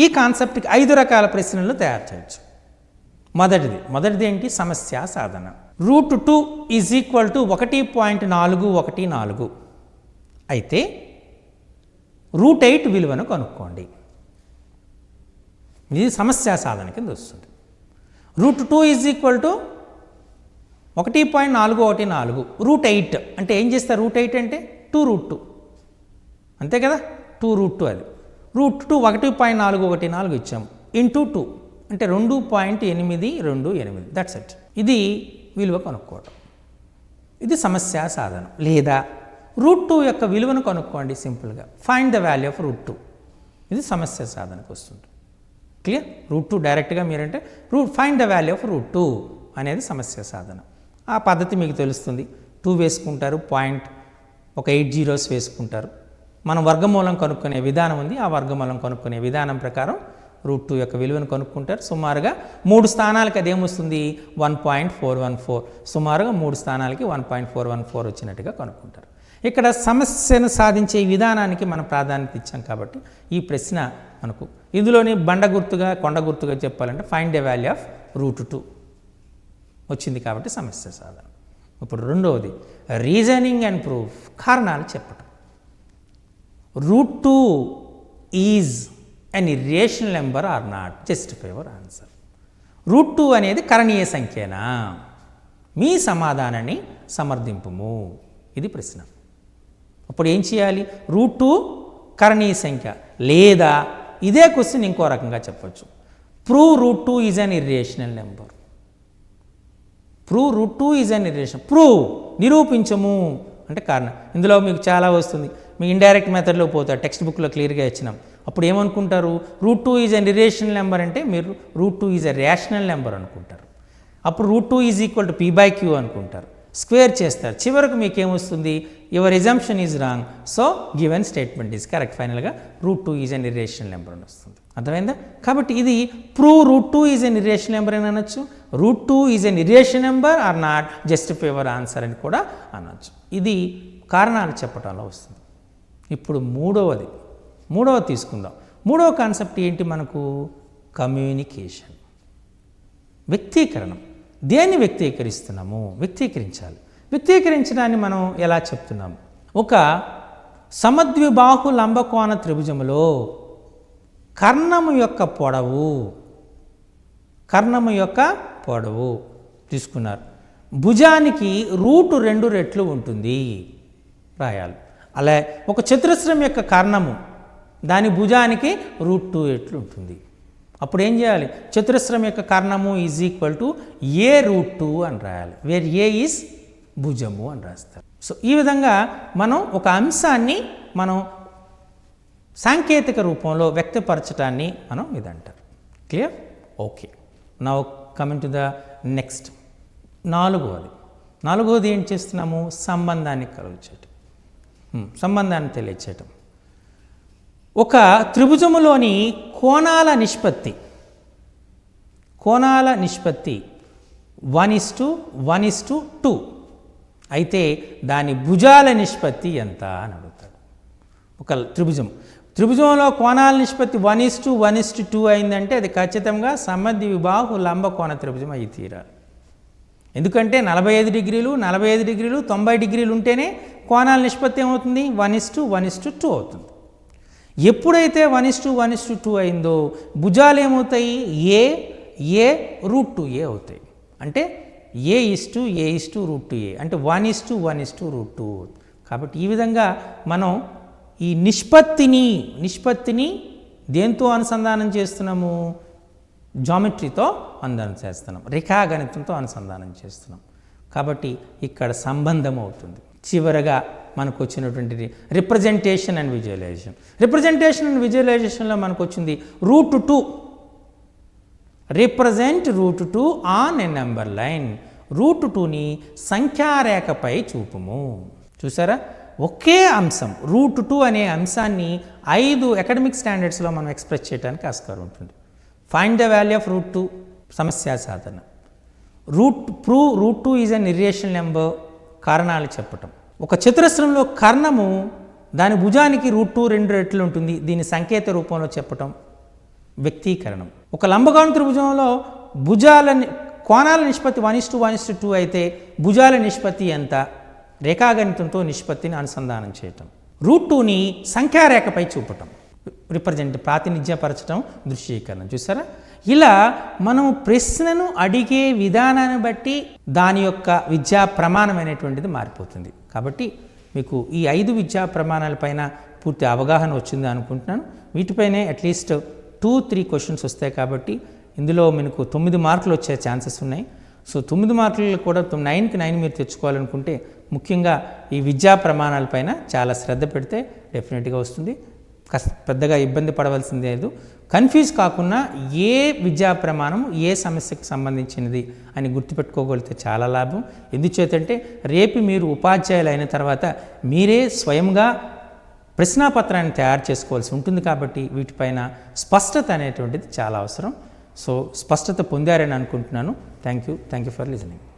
A: ఈ కాన్సెప్ట్కి 5 రకాల ప్రశ్నలు తయారు చేయొచ్చు. మొదటిది ఏంటి? సమస్య సాధన. √2 = 1.414 అయితే √8 విలువను కనుక్కోండి. ఇది సమస్య సాధన కింద వస్తుంది. √2 = 1.414 √8 అంటే ఏం చేస్తారు? √8 అంటే 2√2 అంతే కదా. 2√2 అది. √2 1.414 ఇచ్చాము, ఇంటూ 2 అంటే 2.828. That's it. ఇది విలువ కనుక్కోవడం. ఇది సమస్య సాధనం. లేదా √2 యొక్క విలువను కనుక్కోండి సింపుల్గా. Find the value of √2. ఇది సమస్య సాధనకు వస్తుంది. క్లియర్? √2 డైరెక్ట్గా మీరంటే ఫైండ్ ద వాల్యూ ఆఫ్ √2 అనేది సమస్య సాధన. ఆ పద్ధతి మీకు తెలుస్తుంది. 2 వేసుకుంటారు, పాయింట్ ఒక 8 zeros వేసుకుంటారు. మనం వర్గమూలం కనుక్కునే విధానం ఉంది. ఆ వర్గమూలం కనుక్కునే విధానం ప్రకారం √2 యొక్క విలువను కనుక్కుంటారు. సుమారుగా 3 స్థానాలకి అదేమొస్తుంది? 1.414. సుమారుగా 3 స్థానాలకి 1.414 వచ్చినట్టుగా కనుక్కుంటారు. ఇక్కడ సమస్యను సాధించే విధానానికి మనం ప్రాధాన్యత ఇచ్చాం కాబట్టి ఈ ప్రశ్న మనకు ఇందులోని కొండ గుర్తుగా చెప్పాలంటే ఫైండ్ ద వాల్యూ ఆఫ్ √2 వచ్చింది కాబట్టి సమస్య సాధన. ఇప్పుడు రెండవది రీజనింగ్ అండ్ ప్రూఫ్, కారణాలు చెప్పటం. √2 is an irrational number or not? Justify your answer. √2 అనేది కరణీయ సంఖ్యనా? మీ సమాధానాన్ని సమర్థింపుము. ఇది ప్రశ్న. అప్పుడు ఏం చేయాలి? √2 కరణీయ సంఖ్య, లేదా ఇదే క్వశ్చన్ ఇంకో రకంగా చెప్పచ్చు. Prove √2 is an irrational number. √2 is an irrational. Prove, నిరూపించము అంటే కారణం. ఇందులో మీకు చాలా వస్తుంది. మీ ఇండైరెక్ట్ మెథడ్లో పోతారు. టెక్స్ట్ బుక్లో క్లియర్గా ఇచ్చినాం. అప్పుడు ఏమనుకుంటారు? √2 ఈజ్ అన్ ఇర్రేషనల్ నెంబర్ అంటే మీరు √2 ఈజ్ అ రేషనల్ నెంబర్ అనుకుంటారు. అప్పుడు √2 = p/q అనుకుంటారు. స్క్వేర్ చేస్తారు. చివరకు మీకు ఏమొస్తుంది? Your assumption is wrong, so given statement is correct. ఫైనల్గా √2 ఈజ్ అన్ ఇర్రేషనల్ నెంబర్ అని వస్తుంది. అర్థమైందా? కాబట్టి ఇది prove √2 is an irrational number అని అనొచ్చు. √2 is an irrational number or not? Justify your answer అని కూడా అనొచ్చు. ఇది కారణాలు చెప్పడంలో వస్తుంది. ఇప్పుడు మూడవది తీసుకుందాం. మూడవ కాన్సెప్ట్ ఏంటి మనకు? కమ్యూనికేషన్, వ్యక్తీకరణం. దేన్ని వ్యక్తీకరిస్తున్నాము? వ్యక్తీకరించాలి. వ్యక్తీకరించడాన్ని మనం ఎలా చెప్తున్నాము? ఒక సమద్విబాహు లంబకోణ త్రిభుజములో కర్ణము యొక్క పొడవు తీసుకున్నారు. భుజానికి √2 రెట్లు ఉంటుంది రాయాలి. అలా ఒక చతురస్రం యొక్క కర్ణము దాని భుజానికి √2 రెట్లు ఉంటుంది. అప్పుడు ఏం చేయాలి? చతురస్రం యొక్క కర్ణము ఈజ్ ఈక్వల్ టు a√2 అని రాయాలి. వేర్ ఏ ఈజ్ భుజము అని రాస్తారు. సో ఈ విధంగా మనం ఒక అంశాన్ని మనం సాంకేతిక రూపంలో వ్యక్తపరచడాన్ని మనం ఇదంటారు. Clear? Okay. Now coming to the next. నాలుగవది ఏం చేస్తున్నాము? సంబంధాన్ని కలుగచేయటం, సంబంధాన్ని తెలియచేయటం. ఒక త్రిభుజములోని కోణాల నిష్పత్తి 1:1:2 అయితే దాని భుజాల నిష్పత్తి ఎంత అని అడుగుతాడు. ఒక త్రిభుజంలో కోణాల నిష్పత్తి 1:1:2 అయిందంటే అది ఖచ్చితంగా సమద్విబాహు లంబకోణ త్రిభుజం అయి తీరాలి. ఎందుకంటే 45 డిగ్రీలు 90 డిగ్రీలు ఉంటేనే కోణాల నిష్పత్తి ఏమవుతుంది? 1:1:2 అవుతుంది. ఎప్పుడైతే 1:1:2 అయిందో భుజాలు ఏమవుతాయి? a√2a అవుతాయి. అంటే a:√2a అంటే 1:1:2. కాబట్టి ఈ విధంగా మనం ఈ నిష్పత్తిని దేంతో అనుసంధానం చేస్తున్నాము? జామెట్రీతో అనుసంధానం చేస్తున్నాం, రేఖాగణితంతో అనుసంధానం చేస్తున్నాం. కాబట్టి ఇక్కడ సంబంధం అవుతుంది. చివరగా మనకు వచ్చినటువంటిది రిప్రజెంటేషన్ అండ్ విజువలైజేషన్లో మనకు వచ్చింది √2. Represent √2 on a number line. √2ని సంఖ్యారేఖపై చూపుము. చూసారా? ఒకే అంశం √2 అనే అంశాన్ని 5 అకాడమిక్ స్టాండర్డ్స్లో మనం ఎక్స్ప్రెస్ చేయడానికి ఆస్కారం ఉంటుంది. ఫైండ్ ద వాల్యూ ఆఫ్ √2 సమస్య సాధన. √2 ఈజ్ అన్ ఇర్రేషనల్ నెంబర్. కారణాలు చెప్పటం. ఒక చతురస్రంలో కర్ణము దాని భుజానికి √2 రెట్లు ఉంటుంది. దీని సంకేత రూపంలో చెప్పటం వ్యక్తీకరణం. ఒక లంబకోణ త్రిభుజంలో కోణాల నిష్పత్తి 1:1:2 అయితే భుజాల నిష్పత్తి ఎంత? రేఖాగణితంతో నిష్పత్తిని అనుసంధానం చేయటం. √2ని సంఖ్యారేఖపై చూపటం, ప్రాతినిధ్యపరచడం, దృశ్యీకరణం. చూసారా? ఇలా మనం ప్రశ్నను అడిగే విధానాన్ని బట్టి దాని యొక్క విద్యా ప్రమాణమైనటువంటిది మారిపోతుంది. కాబట్టి మీకు ఈ 5 విద్యా ప్రమాణాలపైన పూర్తి అవగాహన వచ్చింది అనుకుంటున్నాను. వీటిపైనే అట్లీస్ట్ 2-3 క్వశ్చన్స్ వస్తాయి. కాబట్టి ఇందులో మీకు 9 మార్కులు వచ్చే ఛాన్సెస్ ఉన్నాయి. సో 9 మార్కులు కూడా 9కి 9 మీరు తెచ్చుకోవాలనుకుంటే ముఖ్యంగా ఈ విద్యా ప్రమాణాలపైన చాలా శ్రద్ధ పెడితే డెఫినెట్గా వస్తుంది. పెద్దగా ఇబ్బంది పడవలసింది లేదు. కన్ఫ్యూజ్ కాకుండా ఏ విద్యా ప్రమాణం ఏ సమస్యకు సంబంధించినది అని గుర్తుపెట్టుకోగలిగితే చాలా లాభం. ఎందుచేతంటే రేపు మీరు ఉపాధ్యాయులు అయిన తర్వాత మీరే స్వయంగా ప్రశ్నాపత్రాన్ని తయారు చేసుకోవాల్సి ఉంటుంది. కాబట్టి వీటిపైన స్పష్టత అనేటువంటిది చాలా అవసరం. సో స్పష్టత పొందారని అనుకుంటున్నాను. Thank you for listening.